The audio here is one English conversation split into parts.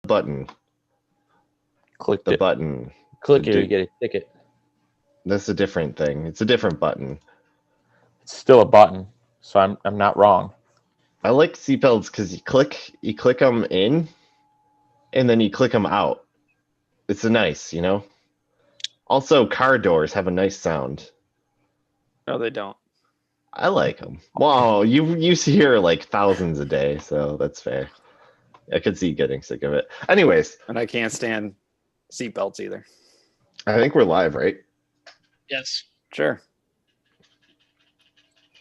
button. Click the button. Click it, you get a ticket. That's a different thing. It's a different button. It's still a button, so I'm not wrong. I like seatbelts because you click them in, and then you click them out. It's nice, you know? Also, car doors have a nice sound. No, they don't. I like them. Wow, you hear like thousands a day, so that's fair. I could see you getting sick of it. Anyways. And I can't stand seatbelts either. I think we're live, right? Yes. Sure.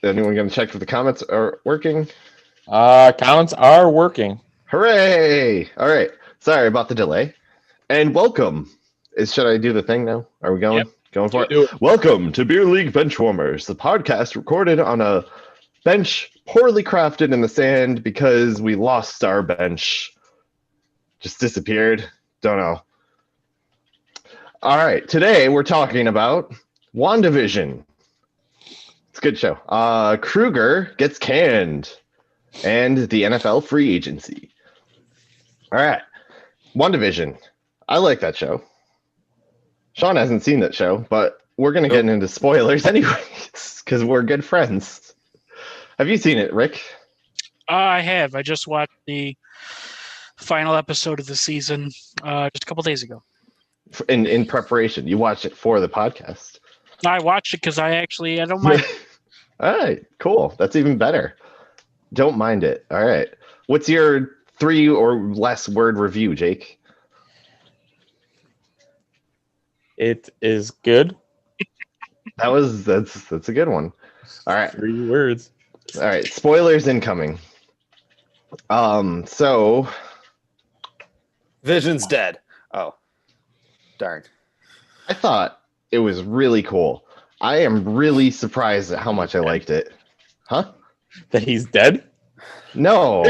Anyone going to check if the comments are working? Comments are working. Hooray! All right. Sorry about the delay. And welcome. Should I do the thing now? Are we going? Yep. Going for it? Welcome to Beer League Benchwarmers, the podcast recorded on a bench poorly crafted in the sand because we lost our bench. Just disappeared. Don't know. All right. Today we're talking about WandaVision. It's a good show. Kruger gets canned and the NFL free agency. All right. WandaVision. I like that show. Sean hasn't seen that show, but we're going to get into spoilers anyways because we're good friends. Have you seen it, Rick? I have. I just watched the final episode of the season just a couple days ago. In preparation. You watched it for the podcast. I watched it because I don't mind. All right, cool. That's even better. Don't mind it. All right. What's your 3 or less word review, Jake? It is good. That's a good one. All right. 3 words. All right. Spoilers incoming. So Vision's dead. Oh. Darn. I thought it was really cool. I am really surprised at how much I liked it. Huh? That he's dead? No.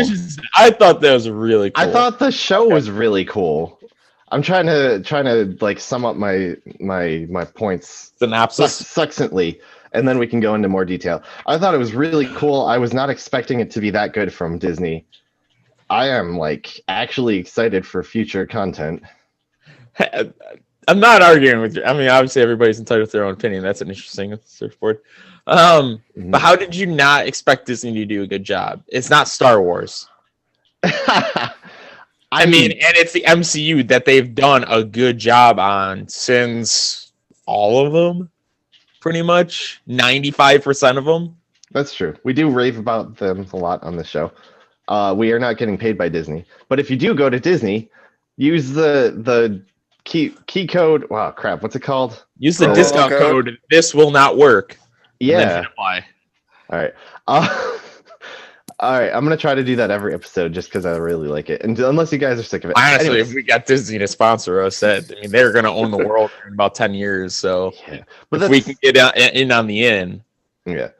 I thought that was really cool. I thought the show was really cool. I'm trying to like sum up my points synopsis succinctly, and then we can go into more detail. I thought it was really cool. I was not expecting it to be that good from Disney. I am like actually excited for future content. I'm not arguing with you. I mean, obviously everybody's entitled to their own opinion. That's an interesting surfboard. But how did you not expect Disney to do a good job? It's not Star Wars. I mean, and it's the MCU that they've done a good job on since all of them, pretty much 95% of them. That's true. We do rave about them a lot on the show. We are not getting paid by Disney, but if you do go to Disney, use the key code. Wow, crap! What's it called? Use the discount code. This will not work. Yeah. Apply. All right. All right, I'm going to try to do that every episode just because I really like it. And unless you guys are sick of it. Honestly, anyways, if we got Disney to sponsor us, I mean, they're going to own the world in about 10 years. So yeah. But if we can get in on the end. Yeah.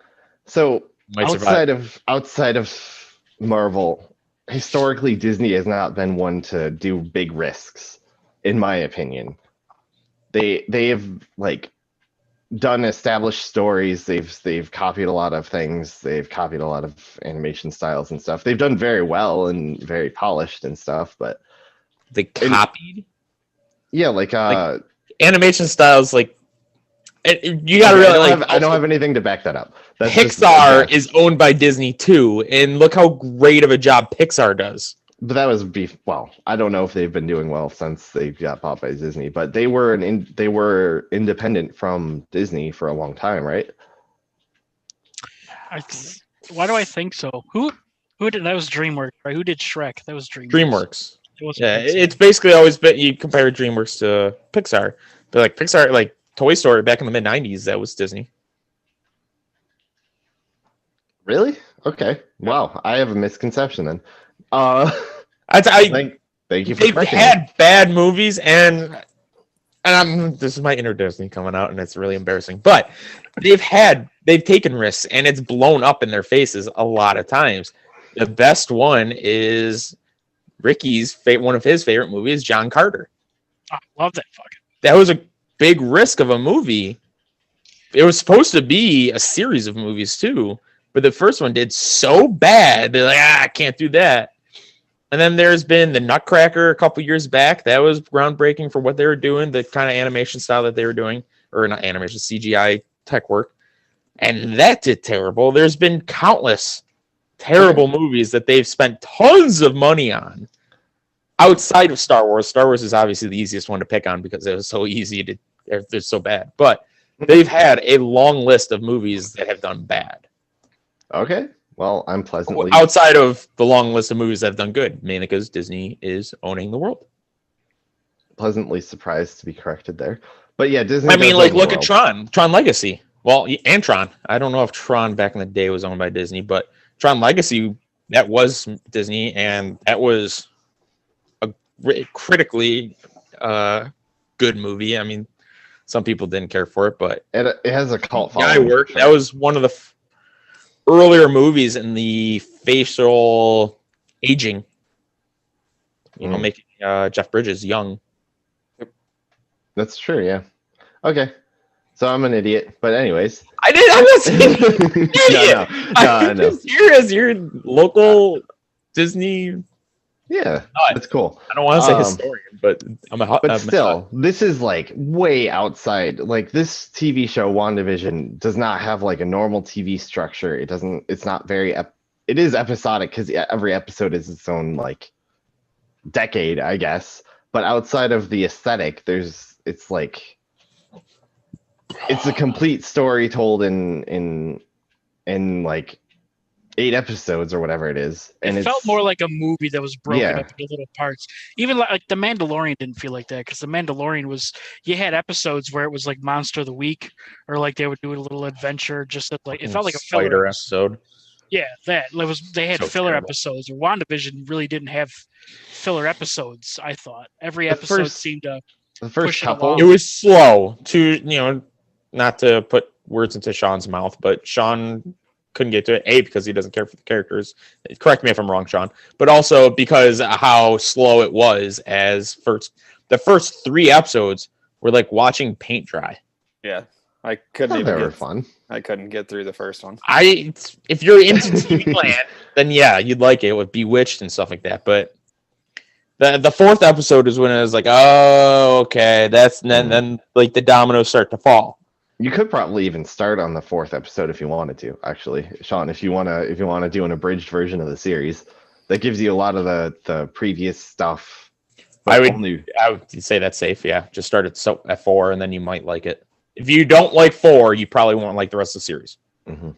So outside of Marvel, historically, Disney has not been one to do big risks, in my opinion. They have like done established stories. They've copied a lot of things. They've copied a lot of animation styles and stuff. They've done very well and very polished and stuff, but they copied? Yeah, like animation styles, like you gotta really I don't have anything to back that up. That's Pixar is owned by Disney too, and look how great of a job Pixar does. But that was well, I don't know if they've been doing well since they got bought by Disney, but they were independent from Disney for a long time, right? Why do I think so? Who did that? Was DreamWorks, right? Who did Shrek? That was DreamWorks. Yeah, Pixar. It's basically always been, you compare DreamWorks to Pixar, but like Pixar, like Toy Story back in the mid-90s, that was Disney. Really? Okay. Wow, I have a misconception then. Thank you for they've had bad movies, and this is my inner Disney coming out, and it's really embarrassing. But they've taken risks, and it's blown up in their faces a lot of times. The best one is Ricky's one of his favorite movies, John Carter. I love that fucking. That was a big risk of a movie. It was supposed to be a series of movies too, but the first one did so bad. They're like, I can't do that. And then there's been the Nutcracker a couple years back. That was groundbreaking for what they were doing, the kind of animation style that they were doing, or not animation, CGI tech work. And that did terrible. There's been countless terrible movies that they've spent tons of money on outside of Star Wars. Star Wars is obviously the easiest one to pick on because it was so easy to, they're so bad. But they've had a long list of movies that have done bad. Okay. Well, I'm pleasantly outside of the long list of movies that have done good, mainly because Disney is owning the world. pleasantly surprised to be corrected there. But yeah, Disney. I mean, like, look at Tron Legacy. Well, and Tron. I don't know if Tron back in the day was owned by Disney, but Tron Legacy, that was Disney, and that was a critically good movie. I mean, some people didn't care for it, but it has a cult following. That was one of the earlier movies in the facial aging. You know, making Jeff Bridges young. That's true, yeah. Okay. So I'm an idiot. But anyways. I wasn't an idiot. No. You're as your local Disney. Yeah, that's cool. I don't want to say historian, but still, this is like way outside. Like, this TV show, WandaVision, does not have like a normal TV structure. It's not very, it is episodic because every episode is its own like decade, I guess. But outside of the aesthetic, it's a complete story told in like 8 episodes or whatever it is, and it felt more like a movie that was broken up into little parts. Even like the Mandalorian didn't feel like that, because the Mandalorian you had episodes where it was like Monster of the Week, or like they would do a little adventure. Just like it felt like a filler episode. Yeah, they had filler episodes. Or WandaVision really didn't have filler episodes. I thought every episode seemed to the first couple. It was slow to not to put words into Sean's mouth, but Sean couldn't get to it, because he doesn't care for the characters. Correct me if I'm wrong, Sean, but also because how slow it was. The first 3 episodes were like watching paint dry. Yeah, I couldn't even. They were fun. I couldn't get through the first one. If you're into TV land, then yeah, you'd like it with Bewitched and stuff like that. But the 4th episode is when it was like, oh, okay, then like the dominoes start to fall. You could probably even start on the 4th episode if you wanted to, actually, Sean. If you wanna do an abridged version of the series, that gives you a lot of the previous stuff. I would say that's safe. Yeah, just start at 4, and then you might like it. If you don't like 4, you probably won't like the rest of the series. Mm-hmm.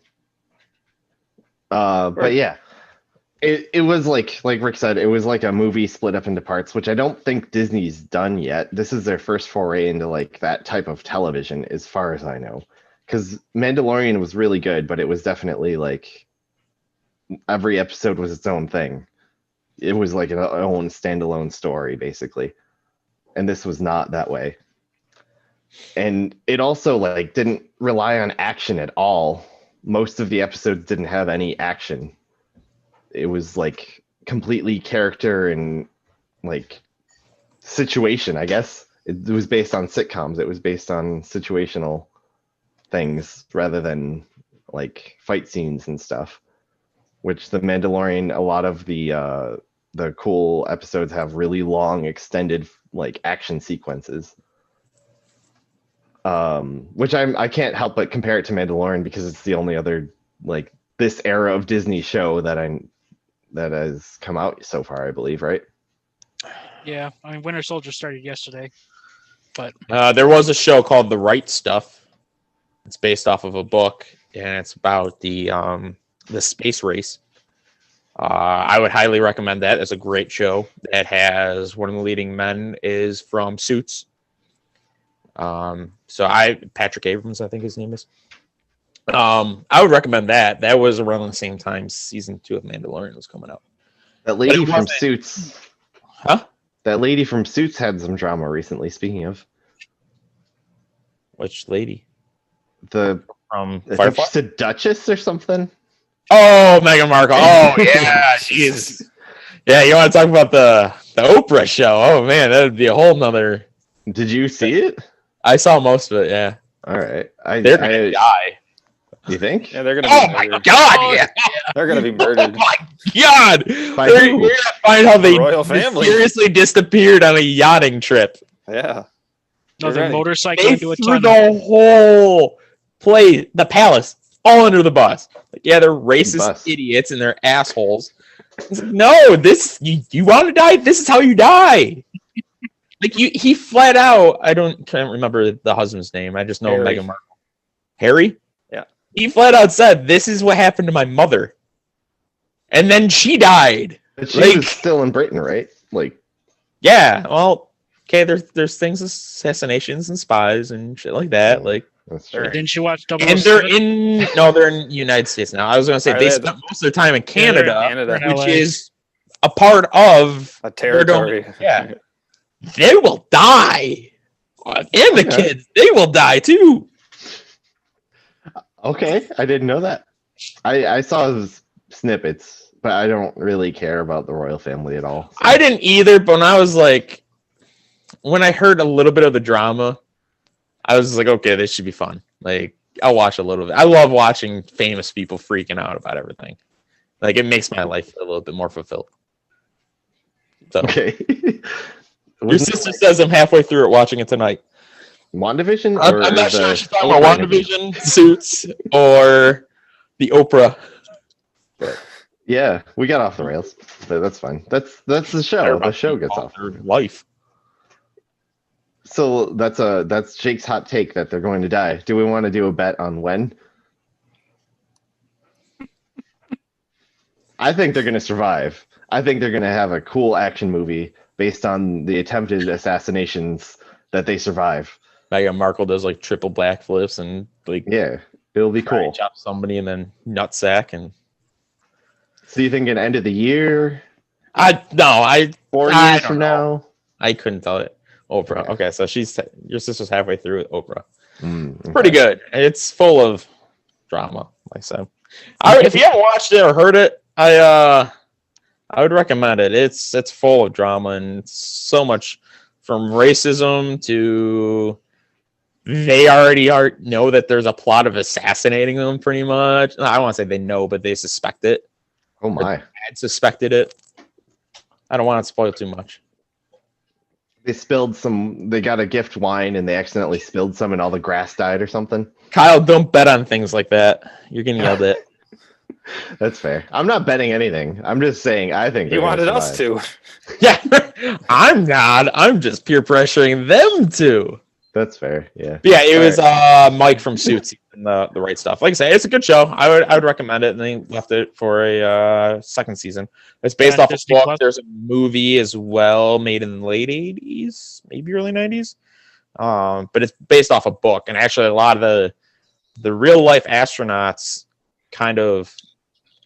But yeah, it was like Rick said, it was like a movie split up into parts, which I don't think Disney's done yet. This is their first foray into like that type of television, as far as I know. Because Mandalorian was really good, but it was definitely like every episode was its own thing. It was like an own standalone story, basically. And this was not that way. And it also like didn't rely on action at all. Most of the episodes didn't have any action. It was like completely character and like situation, I guess. It was based on sitcoms. It was based on situational things rather than like fight scenes and stuff. Which the Mandalorian, a lot of the cool episodes have really long, extended like action sequences. Which I can't help but compare it to Mandalorian because it's the only other like this era of Disney show that has come out so far, I believe, right? Yeah, I mean, Winter Soldier started yesterday, but there was a show called The Right Stuff. It's based off of a book, and it's about the space race. I would highly recommend that. It's a great show. That has one of the leading men is from Suits. Patrick Abrams, I think his name is. I would recommend that. That was around the same time season 2 of Mandalorian was coming out. That lady from Suits. Huh? That lady from Suits had some drama recently, speaking of. Which lady? From Firefly? She's a Duchess or something? Oh, Meghan Markle. Oh, yeah. She's... Yeah, you want to talk about the Oprah show? Oh, man, that would be a whole nother... Did you see it? I saw most of it, yeah. All right. They're going to die. You think? Yeah, they're gonna be Oh my murdered. god, yeah. They're gonna be Oh murdered. my god. By We're who? gonna find how they Royal family. mysteriously disappeared on a yachting trip. Yeah. No, You're they're ready. motorcycling They into a threw tunnel. the whole the palace, all under the bus. Like, yeah, they're racist Bus. idiots and they're assholes. It's like, no, you want to die? This is how you die. Like he fled out. Can't remember the husband's name. I just know Harry. Meghan Markle. Harry? Yeah. He fled out, said, "This is what happened to my mother," and then she died. But she Like- was still in Britain, right? Like, Yeah. Well, okay. There's things, assassinations and spies and shit like that. Like, that's true. Didn't you watch Double and they're in the United States now. I was gonna say Are they they spent most of their time in Canada, Canada. in which LA. is a part of A territory. Yeah. They will die. And the Okay. kids, they will die too. Okay, I didn't know that. I saw snippets, but I don't really care about the royal family at all. so. I didn't either, but when I heard a little bit of the drama, I was like, okay, this should be fun. Like, I'll watch a little bit. I love watching famous people freaking out about everything. Like, it makes my life a little bit more fulfilled. So, Okay. your sister says I'm halfway through it watching it tonight. WandaVision? I'm or not sure the if she's talking about Oprah interview? WandaVision, Suits, or the Oprah. Yeah, we got off the rails, but that's fine. That's the show. The show gets off. Their life. So that's Jake's hot take that they're going to die. Do we want to do a bet on when? I think they're going to survive. I think they're going to have a cool action movie based on the attempted assassinations that they survive. Meghan Markle does like triple backflips and like Yeah, it'll be try cool. and chop somebody and then nutsack and So you think an end of the year, 4 I years don't from know. now? I couldn't tell it. Oprah. Okay. Okay, so your sister's halfway through with Oprah. Okay. Pretty good. It's full of drama, like I said. If you haven't watched it or heard it, I would recommend it. It's full of drama and it's so much from racism to they already know that there's a plot of assassinating them pretty much. I don't want to say they know, but they suspect it. Oh my! Had suspected it. I don't want to spoil too much. They spilled some. They got a gift wine and they accidentally spilled some, and all the grass died or something. Kyle, don't bet on things like that. You're getting yelled at. That's fair. I'm not betting anything. I'm just saying I think You they're gonna wanted us survive. to. Yeah, I'm not. I'm just peer pressuring them to. That's fair. Yeah. But yeah, it was Mike from Suits and the right stuff. Like I say, it's a good show. I would recommend it. And they left it for a second season. It's based Yeah, off a Disney book. Plus. There's a movie as well, made in the late '80s, maybe early '90s. But it's based off a book, and actually, a lot of the real life astronauts kind of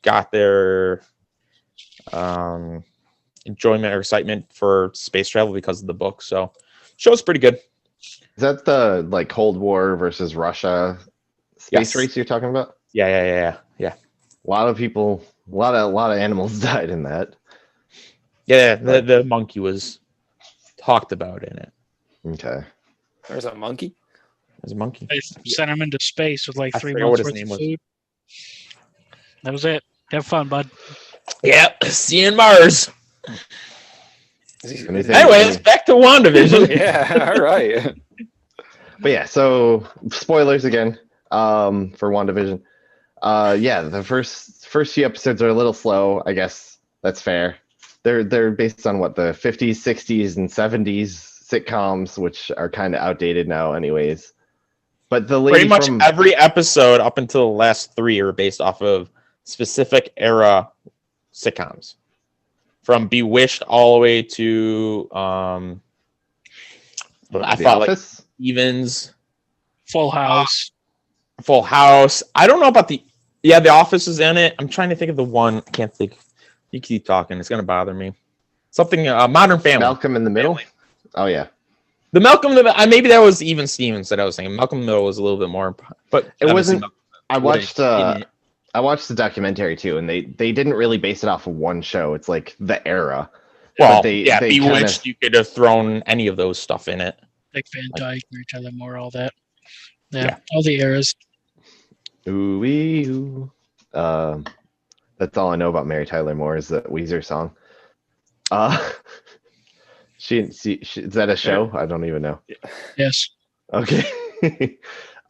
got their enjoyment or excitement for space travel because of the book. So, show's pretty good. Is that the like Cold War versus Russia space Yes. race you're talking about? Yeah. A lot of people, a lot of animals died in that. Yeah, the monkey was talked about in it. Okay. There's a monkey. There's a monkey. They sent him into space with like I 3 forget months what his worth name of was. food. That was it. Have fun, bud. Yeah, see you in Mars. Anything- Anyways, back to WandaVision. Yeah, all right. But yeah, so spoilers again for WandaVision. Yeah, the first few episodes are a little slow. I guess that's fair. They're based on what the 50s, 60s, and 70s sitcoms, which are kind of outdated now, anyways. But the lady Pretty much from every episode up until the last 3 are based off of specific era sitcoms. From Bewitched all the way to I The thought like Office. Stevens, Full House. Full House. I don't know about The Office is in it. I'm trying to think of the one. I can't think. You keep talking. It's gonna bother me. Something Modern Family. Malcolm in the Middle. Oh yeah, The Malcolm. Maybe that was even Stevens that I was thinking. Malcolm in the Middle was a little bit more, but It obviously wasn't- Malcolm I wouldn't watched. in it. I watched the documentary too, and they didn't really base it off of one show. It's like the era. Well, But they Bewitched. kinda- You could have thrown any of those stuff in it. Dick Van Dyke, Mary Tyler Moore, all that. Yeah. All the eras. Ooh wee ooh. That's all I know about Mary Tyler Moore is the Weezer song. Is that a show? I don't even know. Yes. Okay.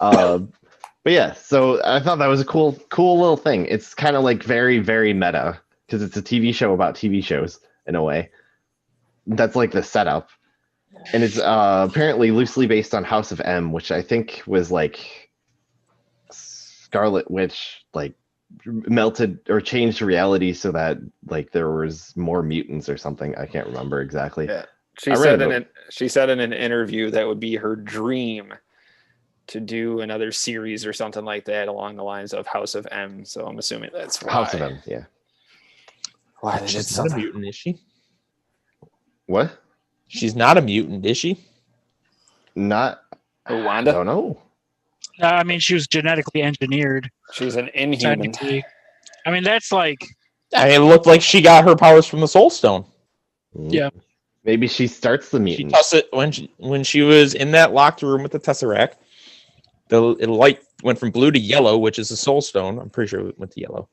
But yeah, so I thought that was a cool little thing. It's kind of like very, very meta because it's a TV show about TV shows in a way. That's like the setup. And it's apparently loosely based on House of M, which I think was like Scarlet Witch, like melted or changed reality so that like there was more mutants or something. I can't remember exactly. Yeah. I read She said in an interview that would be her dream to do another series or something like that along the lines of House of M. So I'm assuming that's why. House of M, yeah. Why they did She's not a something. mutant, is she? What? She's not a mutant, is she? Not. Oh, I Wanda? don't know. I mean, she was genetically engineered. She's an inhuman. Technically. I mean, that's like, I mean, it looked like she got her powers from the Soul Stone. Yeah. Maybe she starts the She mutant. tossed it when she was in that locked room with the Tesseract. The light went from blue to yellow, which is the Soul Stone. I'm pretty sure it went to yellow.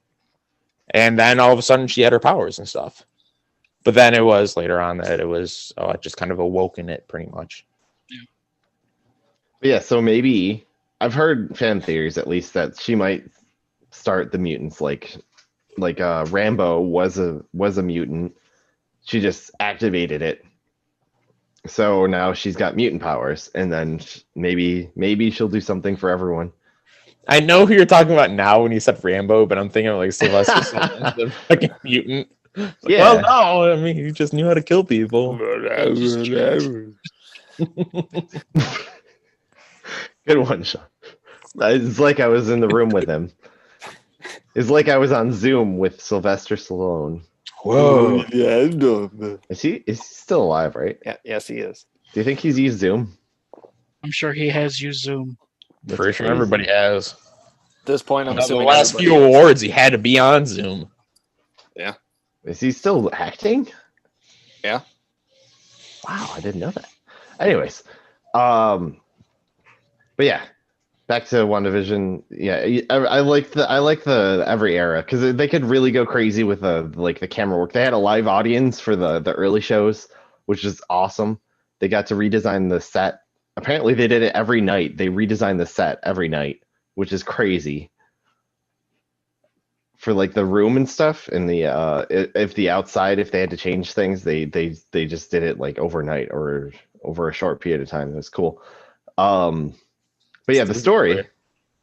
And then all of a sudden, she had her powers and stuff. But then it was later on that it was it just kind of awoken it pretty much. Yeah, so maybe I've heard fan theories at least that she might start the mutants like Rambo was a mutant. She just activated it. So now she's got mutant powers, and then maybe she'll do something for everyone. I know who you're talking about now when you said Rambo, but I'm thinking of like Sylvester Stallone, the fucking mutant. Like, Yeah. Well, no, I mean he just knew how to kill people. Good one, Sean. It's like I was in the room with him. It's like I was on Zoom with Sylvester Stallone. Whoa. Is he still alive, right? Yeah, yes, he is. Do you think he's used Zoom? I'm sure he has used Zoom. That's Pretty sure crazy. everybody has. At this point, I'm The assuming last few everybody is. awards, he had to be on Zoom. Is he still acting? Yeah. Wow, I didn't know that. Anyways, but yeah, back to WandaVision. Yeah, I like the every era because they could really go crazy with the camera work. They had a live audience for the early shows, which is awesome. They got to redesign the set. Apparently, they did it every night. They redesigned the set every night, which is crazy. For like the room and stuff, and the if the outside, if they had to change things, they just did it like overnight or over a short period of time. It was cool. But yeah, the story,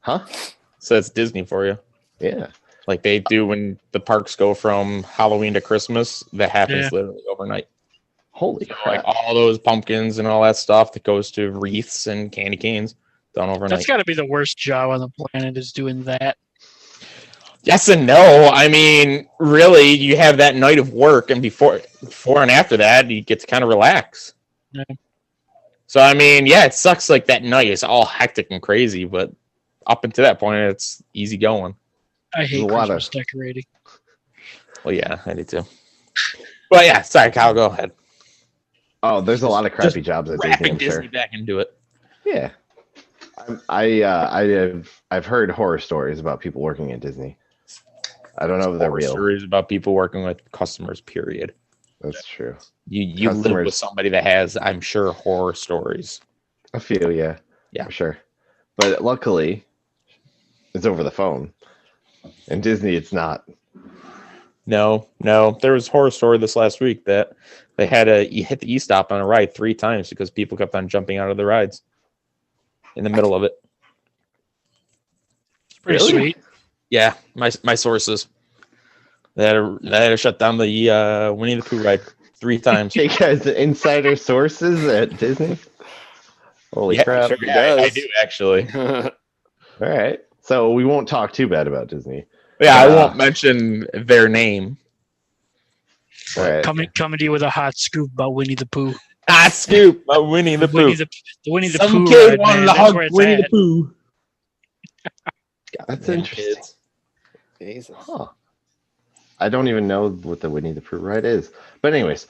huh? So it's Disney for you. Yeah, Like they do when the parks go from Halloween to Christmas. That happens literally overnight. holy So, crap! like all those pumpkins and all that stuff that goes to wreaths and candy canes done overnight. That's got to be the worst job on the planet is doing that. Yes and no. I mean, really, you have that night of work, and before and after that, you get to kind of relax. Yeah. So, I mean, yeah, it sucks. Like that night is all hectic and crazy, but up until that point, it's easy going. I hate There's a lot Christmas of- decorating. Well, yeah, I do too. But yeah, sorry, Kyle, go ahead. Oh, there's a lot of crappy jobs at Disney. Wrapping I'm Disney sure. back into it. Yeah, I've heard horror stories about people working at Disney. I don't know if they're Horror real. Stories about people working with customers. Period. That's true. You live Customers. with somebody that has, I'm sure, horror stories. A few, yeah. Yeah. For sure. But luckily, it's over the phone. And Disney, it's not. No. There was a horror story this last week that they had to hit the E-stop on a ride 3 times because people kept on jumping out of the rides in the middle of it. It's pretty Really? sweet. Yeah, my sources. They had to shut down the Winnie the Pooh ride 3 times. Hey guys, insider sources at Disney? Holy Yeah, crap. sure. He Yeah, I does. do actually. All right. So we won't talk too bad about Disney. Yeah, I won't mention their name. All right. Coming to you with a hot scoop about Winnie the Pooh. Ah, scoop about Winnie the Pooh. The Winnie the Some Pooh kid ride, wanted man. to That's hug where it's Winnie at. the Pooh. That's Damn interesting. kids. Jesus. Huh. I don't even know what the Winnie the Pooh ride is. But anyways,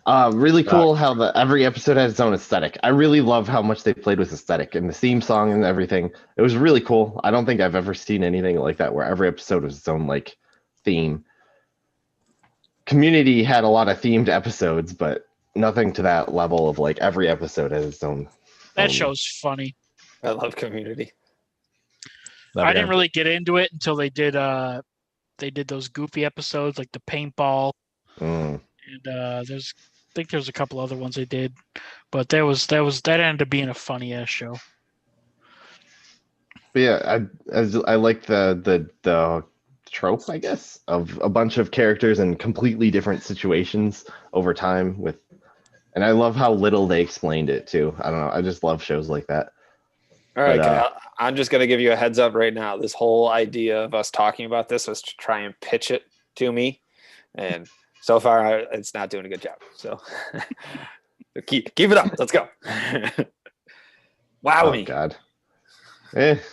Really cool how every episode has its own aesthetic. I really love how much they played with aesthetic and the theme song and everything. It was really cool. I don't think I've ever seen anything like that where every episode was its own like theme. Community had a lot of themed episodes, but nothing to that level of like every episode has its own. That show's funny. I love Community. I didn't really get into it until they did those goofy episodes like the paintball. And I think there's a couple other ones they did, but that ended up being a funny ass show. But yeah, I like the trope, I guess, of a bunch of characters in completely different situations over time and I love how little they explained it too. I don't know. I just love shows like that. All right, Kyle, I'm just going to give you a heads up right now. This whole idea of us talking about this was to try and pitch it to me. And so far, it's not doing a good job. So keep it up. Let's go. Wow. Oh, God. If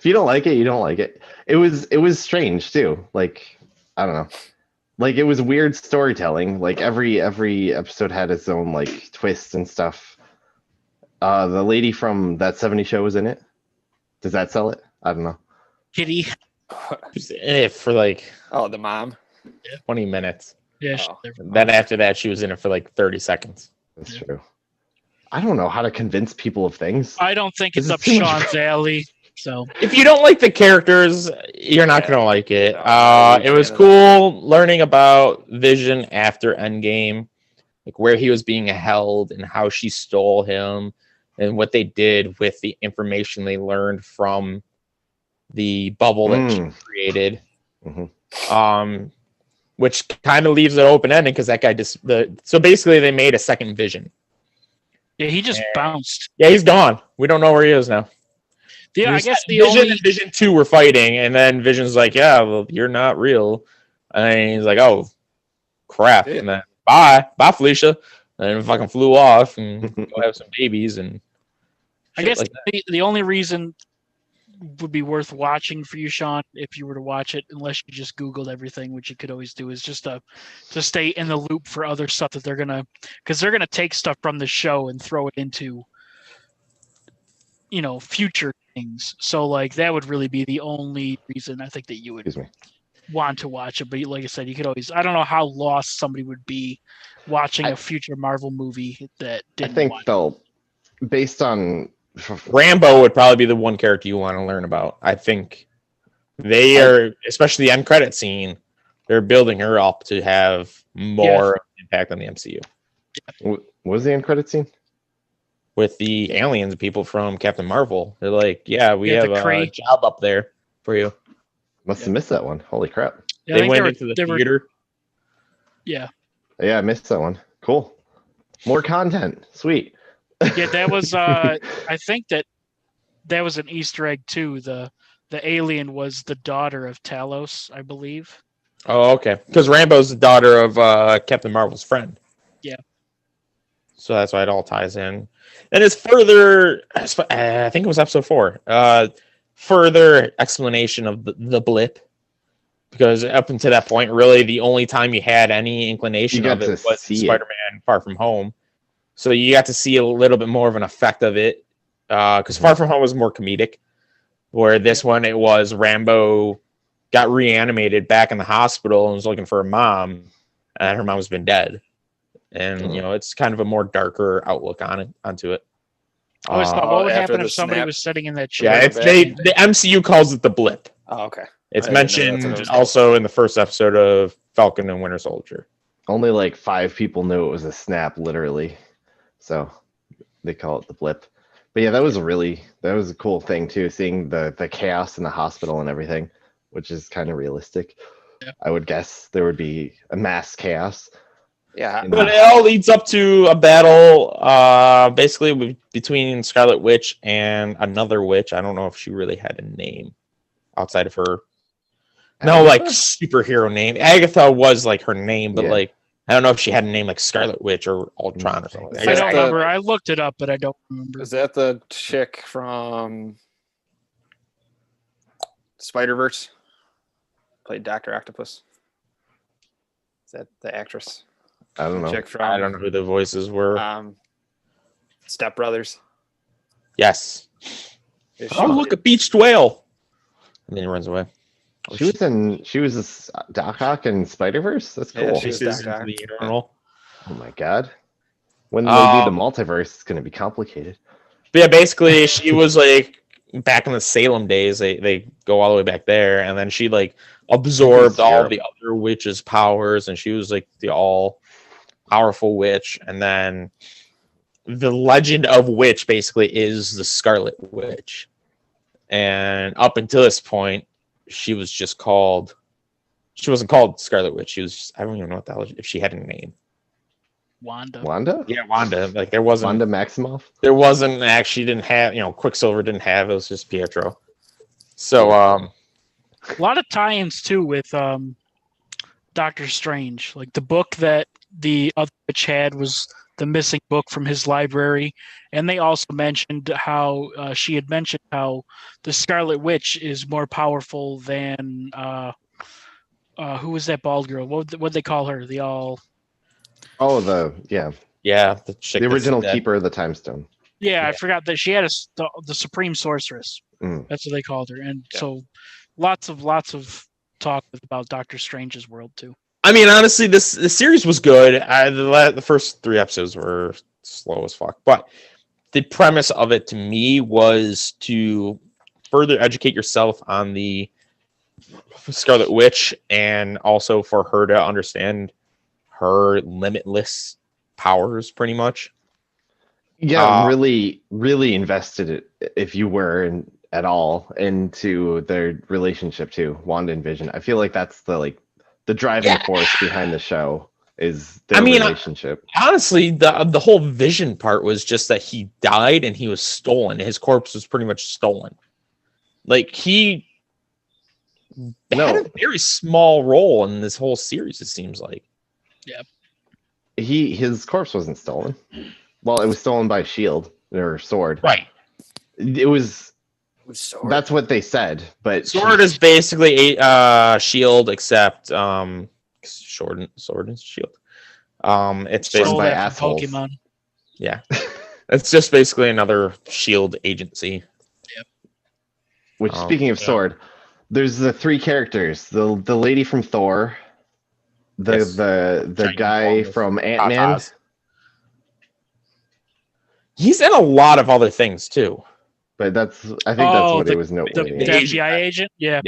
you don't like it, you don't like it. It was strange, too. Like, I don't know. Like, it was weird storytelling. Like, every episode had its own, like, twist and stuff. The lady from That 70 Show was in it. Does that sell it? I don't know. Kitty. For like the mom. 20 minutes. Yeah. Then after that, she was in it for like 30 seconds. That's true. I don't know how to convince people of things. I don't think it's up Sean's alley. So if you don't like the characters, you're not gonna like it. It was cool learning about Vision after Endgame, like where he was being held and how she stole him, and what they did with the information they learned from the bubble that she created. Which kind of leaves it open ended because that guy so basically they made a second Vision. Yeah, he just bounced. Yeah, he's gone. We don't know where he is now. Yeah, I guess the Vision and Vision 2 were fighting, and then Vision's like, yeah, well, you're not real. And he's like, oh, crap. Yeah. And then, bye, Felicia. And then fucking flew off and go have some babies. And I guess like the only reason would be worth watching for you, Sean, if you were to watch it, unless you just Googled everything, which you could always do, is just to stay in the loop for other stuff that they're gonna take stuff from the show and throw it into, future things. So like that would really be the only reason I think that you would want to watch it. But like I said, you could always. I don't know how lost somebody would be watching a future Marvel movie that didn't. I think they'll, based on. Rambo would probably be the one character you want to learn about. I think they are, especially the end credit scene, they're building her up to have more impact on the MCU. What was the end credit scene? With the aliens people from Captain Marvel. They're like, we have a job up there for you. Must have missed that one. Holy crap. Yeah, they went into the theater. Yeah, I missed that one. Cool. More content. Sweet. Yeah, that was I think that was an Easter egg too. The alien was the daughter of Talos, I believe. Oh, okay. Because Rambo's the daughter of Captain Marvel's friend. Yeah. So that's why it all ties in. And it's further, I think it was episode 4, further explanation of the blip. Because up until that point, really, the only time you had any inclination of it was Spider-Man Far From Home. So you got to see a little bit more of an effect of it. Because Far From Home was more comedic. Where this one, it was Rambo got reanimated back in the hospital and was looking for her mom. And her mom's been dead. And, it's kind of a more darker outlook onto it. I always thought, what would happen if somebody was sitting in that chair? Yeah, the MCU calls it the blip. Oh, okay. It's mentioned also in the first episode of Falcon and Winter Soldier. Only like 5 people knew it was a snap, literally. So they call it the blip. But yeah, that was a cool thing too, seeing the chaos in the hospital and everything, which is kind of realistic. Yeah. I would guess there would be a mass chaos. Yeah. But it all leads up to a battle basically between Scarlet Witch and another witch. I don't know if she really had a name outside of her. No, like superhero name. Agatha was like her name, but like I don't know if she had a name like Scarlet Witch or Ultron or something. I don't remember. I looked it up, but I don't remember. Is that the chick from Spider-Verse? Played Dr. Octopus. Is that the actress? I don't know. Chick from I don't know who the voices were. Step Brothers. Yes. Is Oh, she- look, a beached whale. And then he runs away. She was a Doc Ock in Spider-Verse. That's Yeah, cool. she was Pieces Doc into Ock. the Eternal. Oh my god. When they do the Um, multiverse, it's gonna be complicated. But yeah, basically, she was like back in the Salem days. They go all the way back there, and then she like absorbed all Europe. the other witches' powers, and she was like the all powerful witch. And then the legend of witch basically is the Scarlet Witch. And up until this point, she was just called. She wasn't called Scarlet Witch. She was. I don't even know what the hell if she had a name. Wanda. Wanda? Yeah, Wanda. Like there wasn't. Wanda Maximoff? There wasn't actually didn't have. Quicksilver didn't have. It was just Pietro. So A lot of tie-ins too with Doctor Strange. Like the book that the other witch had was the missing book from his library, and they also mentioned how she had mentioned how the Scarlet Witch is more powerful than who was that bald girl? What they call her? The all. Oh, the chick the that's original dead. keeper of the time stone. Yeah, Yeah. I forgot that she had the supreme sorceress. Mm. That's what they called her, and Yeah. so lots of talk about Doctor Strange's world too. I mean, honestly, the series was good. The first 3 episodes were slow as fuck, but the premise of it to me was to further educate yourself on the Scarlet Witch, and also for her to understand her limitless powers, pretty much. Yeah, really, really invested it if you were at all into their relationship too, Wanda and Vision. I feel like that's the driving force behind the show is their relationship. Honestly, the whole Vision part was just that he died and he was stolen. His corpse was pretty much stolen. Like he had a very small role in this whole series, it seems like. Yeah. His corpse wasn't stolen. Well, it was stolen by Shield or Sword. Right. It was. Sword. That's what they said, but Sword is basically a Shield, except Sword and Shield. It's Sword basically by After assholes. Pokemon. yeah. It's just basically another Shield agency. Which, speaking of Sword, there's the 3 characters: the lady from Thor, the Giant guy walrus. from Ant-Man. Tatas. He's in a lot of other things too. But I think that's what it was The noteworthy. FBI agent. Yeah.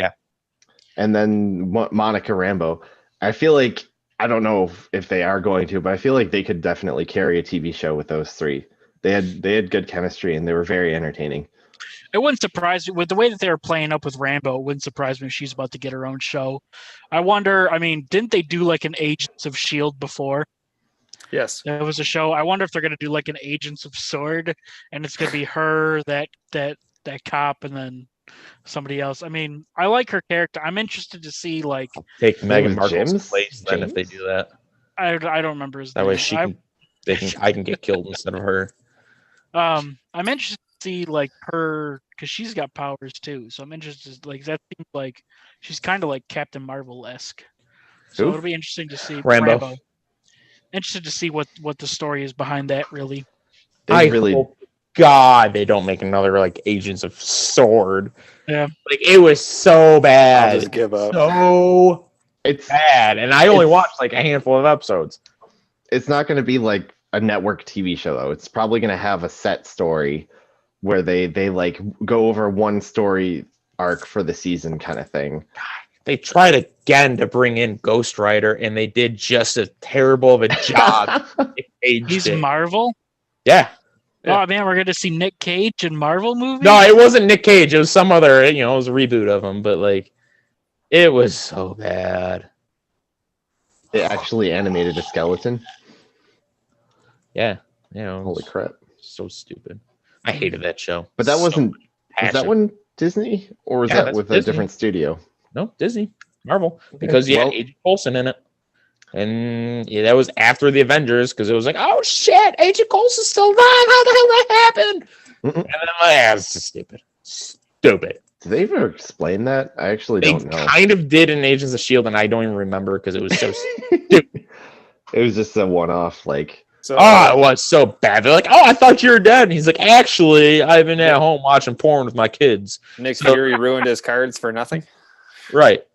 And then Monica Rambeau. I feel like, I don't know if they are going to, but I feel like they could definitely carry a TV show with those 3. They had good chemistry and they were very entertaining. It wouldn't surprise me with the way that they were playing up with Rambo. It wouldn't surprise me if she's about to get her own show. I wonder. I mean, didn't they do like an Agents of Shield before? Yes. There was a show. I wonder if they're going to do like an Agents of Sword, and it's going to be her, that cop, and then somebody else. I mean, I like her character. I'm interested to see like. Take Meghan was Markle's James? place then if they James? do that. I don't remember his That name. way I can get killed instead of her. I'm interested to see like her because she's got powers too. So I'm interested. Like that seems like she's kind of like Captain Marvel-esque. So Who? it'll be interesting to see Rambo. Interested to see what the story is behind that. Really, They really hope God they don't make another like Agents of Sword. Yeah. Like it was so bad. I'll just give up. So it's bad. And I only It's- watched like a handful of episodes. it's not going to be like a network TV show though. It's probably going to have a set story where they like go over one story arc for the season kind of thing. They tried again to bring in Ghost Rider, and they did just as terrible of a job. he's Marvel. Yeah. Yeah. Oh man, we're gonna see Nick Cage in Marvel movies. No, it wasn't Nick Cage. It was some other, it was a reboot of him, but like, it was so bad. It actually animated a skeleton. Yeah. Holy crap. So stupid. I hated that show. But that So wasn't, was passion. that one Disney or was Yeah, that that's with a Disney. different studio? No, Disney. Marvel. Because you had well- Agent Coulson in it. And that was after the Avengers, because it was like, oh shit, Agent Coulson's still alive. How the hell that happened? Mm-mm. And then it's just stupid. Stupid. Did they ever explain that? I actually They don't know. kind of did in Agents of S.H.I.E.L.D., and I don't even remember because it was so stupid. It was just a one-off, like. So Oh, it was so bad. They're like, "Oh, I thought you were dead." And he's like, "Actually, I've been at home watching porn with my kids." Nick So- Fury ruined his cards for nothing. Right.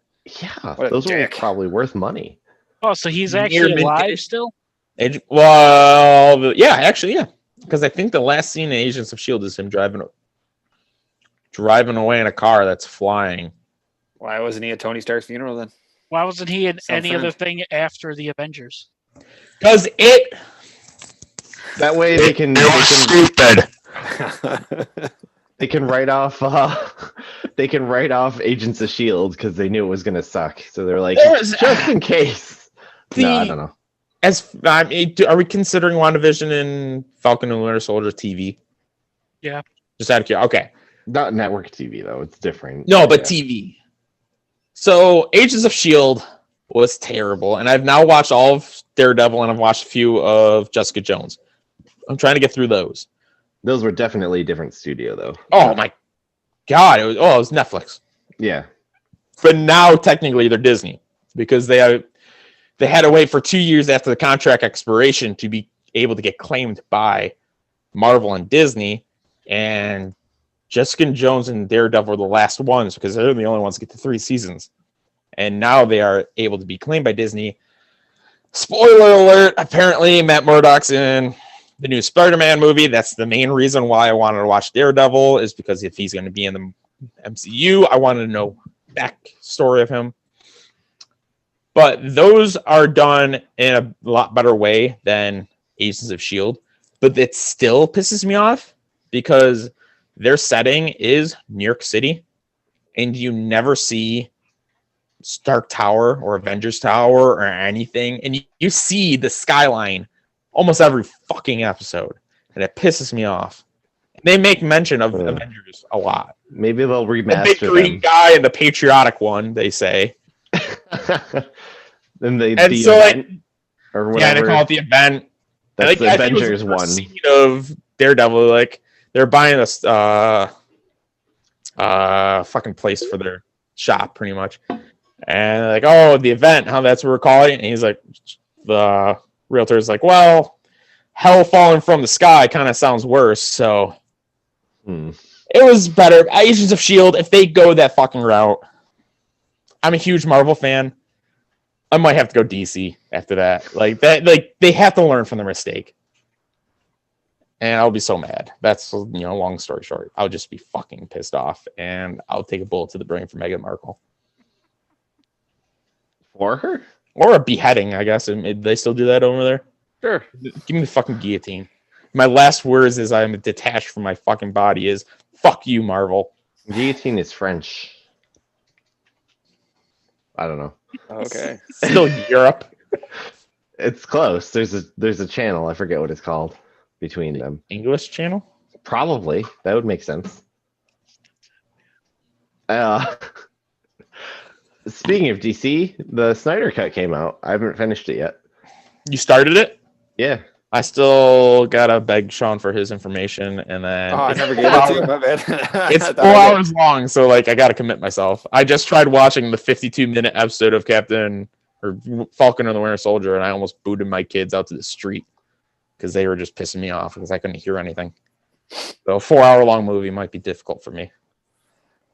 Yeah, What a those were dick. probably worth money. Oh, so he's Near actually midday. alive still? Well, yeah, actually, yeah. Because I think the last scene in Agents of S.H.I.E.L.D. is him driving away in a car that's flying. Why wasn't he at Tony Stark's funeral then? Why wasn't he in any Something. other thing after the Avengers? Because That way they can stupid. they can write off Agents of Shield because they knew it was gonna suck. So they're like, just in case. No, I don't know. Are we considering WandaVision and Falcon and Winter Soldier TV? Yeah. Just out of curiosity. Okay. Not network TV though. It's different. No, but TV. So Agents of S.H.I.E.L.D. was terrible, and I've now watched all of Daredevil and I've watched a few of Jessica Jones. I'm trying to get through those. Those were definitely a different studio though. Oh my god! It was Netflix. Yeah. But now technically they're Disney because they had to wait for 2 years after the contract expiration to be able to get claimed by Marvel and Disney. And Jessica Jones and Daredevil were the last ones because they're the only ones to get to 3 seasons. And now they are able to be claimed by Disney. Spoiler alert, apparently Matt Murdock's in the new Spider-Man movie. That's the main reason why I wanted to watch Daredevil, is because if he's going to be in the MCU, I wanted to know backstory of him. But those are done in a lot better way than Agents of S.H.I.E.L.D. But it still pisses me off because their setting is New York City, and you never see Stark Tower or Avengers Tower or anything, and you see the skyline almost every fucking episode, and it pisses me off. They make mention of Avengers a lot. Maybe they'll The remaster big green guy and the patriotic one, they say. Then the So, event or whatever. Yeah, they call it the event. That's the I think it was Avengers the one. first scene of Daredevil, like they're buying this fucking place for their shop, pretty much. And like, oh, the event, how that's what we're calling it. And he's like, the realtor's like, well, hell falling from the sky kind of sounds worse. So it was better. Agents of S.H.I.E.L.D., if they go that fucking route, I'm a huge Marvel fan. I might have to go DC after that. Like they have to learn from their mistake. And I'll be so mad. That's, long story short. I'll just be fucking pissed off, and I'll take a bullet to the brain for Meghan Markle. For her? Or a beheading, I guess. They still do that over there? Sure. Give me the fucking guillotine. My last words as I'm detached from my fucking body is, fuck you, Marvel. Guillotine is French. I don't know. Okay. Still Europe. It's close. There's a channel. I forget what it's called between them. English channel? Probably. That would make sense. Speaking of DC, the Snyder Cut came out. I haven't finished it yet. You started it? Yeah. I still gotta beg Sean for his information, and then Oh, I never gave it to you. My bad. it's 4 hours long, so like I gotta commit myself. I just tried watching the 52-minute episode of Falcon and the Winter Soldier, and I almost booted my kids out to the street because they were just pissing me off because I couldn't hear anything. So a 4-hour-long movie might be difficult for me.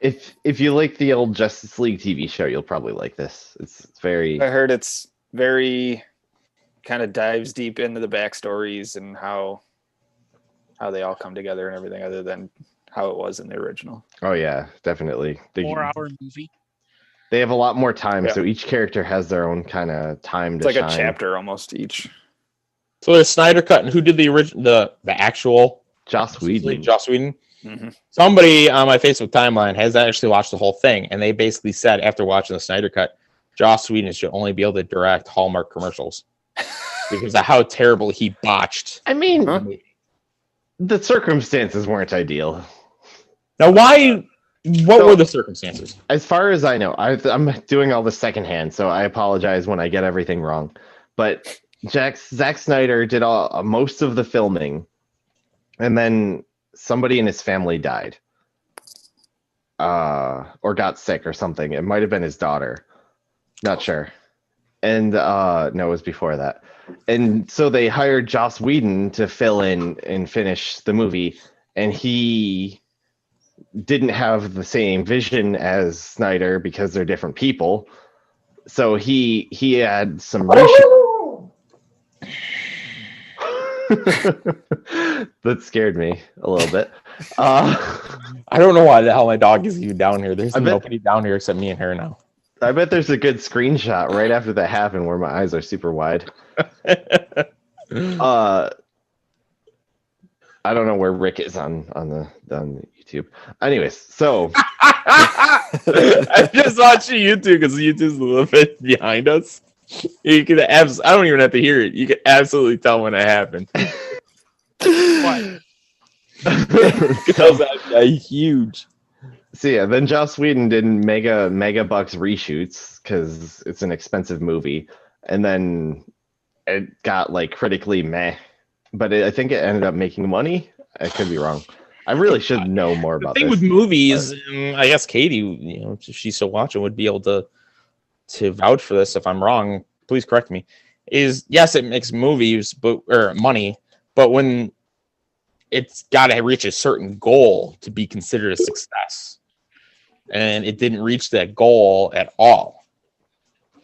If you like the old Justice League TV show, you'll probably like this. It's very. I heard it's very kind of dives deep into the backstories and how they all come together and everything, other than how it was in the original. Oh yeah, definitely. 4-hour movie. They have a lot more time, Yeah. so each character has their own kind of time It's to like shine. a chapter almost each. So there's Snyder Cut, and who did the original, the actual Joss Whedon. Joss Whedon. Mm-hmm. Somebody on my Facebook timeline has actually watched the whole thing, and they basically said after watching the Snyder Cut, Joss Whedon should only be able to direct Hallmark commercials because of how terrible he botched. I mean, the circumstances weren't ideal. Now, what were the circumstances? As far as I know, I'm doing all this secondhand, so I apologize when I get everything wrong. But Zack Snyder did most of the filming, and then somebody in his family died, or got sick or something. It might have been his daughter. Not sure. And no, it was before that. And so they hired Joss Whedon to fill in and finish the movie, and he didn't have the same vision as Snyder because they're different people. So he had some reshoot. That scared me a little bit. I don't know why the hell my dog is even down here. There's nobody down here except me and her now. I bet there's a good screenshot right after that happened where my eyes are super wide. I don't know where Rick is on the YouTube. Anyways, so I just watched YouTube because YouTube's a little bit behind us. You can I don't even have to hear it. You can absolutely tell when it happened. What? Because that's huge. So yeah, then Joss Whedon did mega bucks reshoots because it's an expensive movie, and then it got like critically meh, but I think it ended up making money. I could be wrong. I really should know more about The thing this. with movies, I guess Katie, if she's still watching, would be able to vouch for this. If I'm wrong, please correct me. Is yes, it makes movies, or money, but when it's got to reach a certain goal to be considered a success, and it didn't reach that goal at all.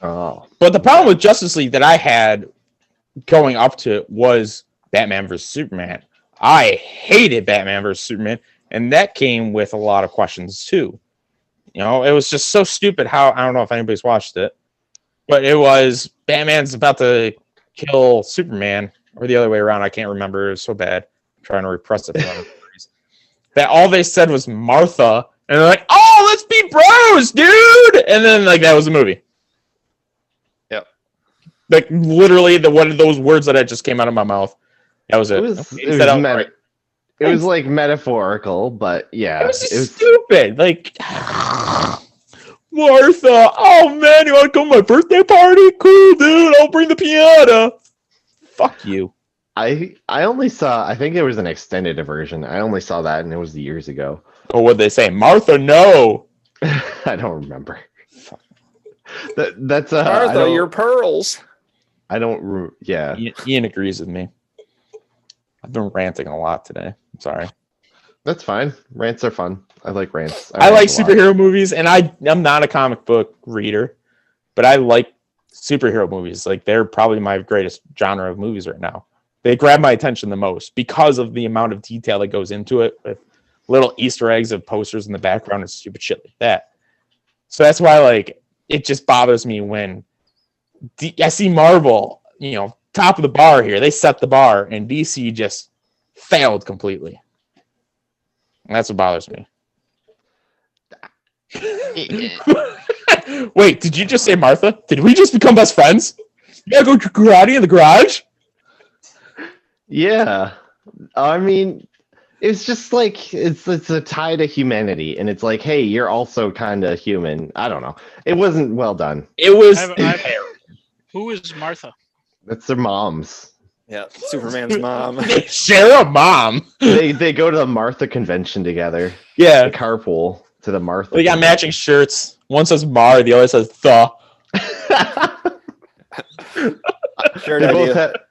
Oh, but the problem with Justice League that I had going up to it was Batman vs Superman. I hated Batman vs Superman, and that came with a lot of questions too. It was just so stupid how, I don't know if anybody's watched it, but it was Batman's about to kill Superman, or the other way around. I can't remember. It was so bad. I'm trying to repress it. That all they said was Martha, and they're like, "Oh, let's be bros, dude!" And then that was the movie. Yep. Literally, one of those words that just came out of my mouth. That was it. It was like metaphorical, but yeah, it was just stupid. Martha, oh man, you want to come to my birthday party? Cool, dude. I'll bring the piano. Fuck you. I only saw. I think there was an extended version. I only saw that, and it was years ago. Oh, what'd they say? Martha, no. I don't remember. That's Martha, your pearls. I don't. Yeah. Ian agrees with me. I've been ranting a lot today. I'm sorry. That's fine. Rants are fun. I like rants. I like superhero movies, and I'm not a comic book reader, but I like superhero movies. They're probably my greatest genre of movies right now. They grab my attention the most because of the amount of detail that goes into it, with little Easter eggs of posters in the background and stupid shit like that. So that's why, it just bothers me when I see Marvel, top of the bar here. They set the bar, and DC just failed completely. And that's what bothers me. Wait, did you just say Martha? Did we just become best friends? You gotta go karate in the garage? Yeah. I mean, it's just it's a tie to humanity, and it's like, hey, you're also kind of human. I don't know. It wasn't well done. It was. Who is Martha? That's their moms. Yeah, Superman's mom. They share a mom. They go to the Martha convention together. Yeah. They carpool to the Martha. They got matching shirts. One says Mar, the other says The.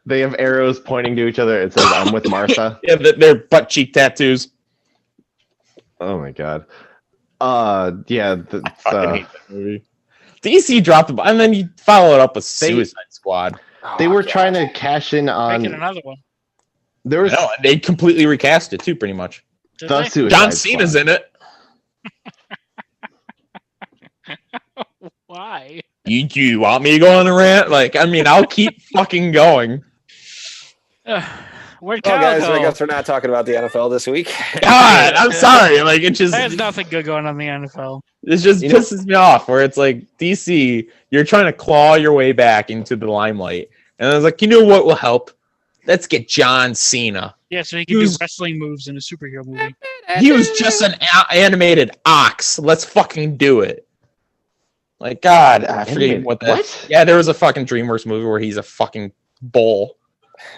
They have arrows pointing to each other. It says, "I'm with Martha." Yeah, they're butt cheek tattoos. Oh my god. Yeah. I fucking hate that movie. DC dropped the ball, and then you follow it up with Suicide Squad. They were trying to cash in on Making another one. There was they completely recast it too, pretty much. the Suicide John Squad. Cena's in it. Why? You want me to go on a rant? I'll keep fucking going. Where'd Well, Kyle guys, go? I guess we're not talking about the NFL this week. God, I'm sorry. It just There's nothing good going on in the NFL. It just pisses me off. Where it's DC, you're trying to claw your way back into the limelight, and I was like, you know what will help? Let's get John Cena. Yeah, so he can do wrestling moves in a superhero movie. He was just an animated ox. Let's fucking do it. God, I forget what that. What? Yeah, there was a fucking DreamWorks movie where he's a fucking bull,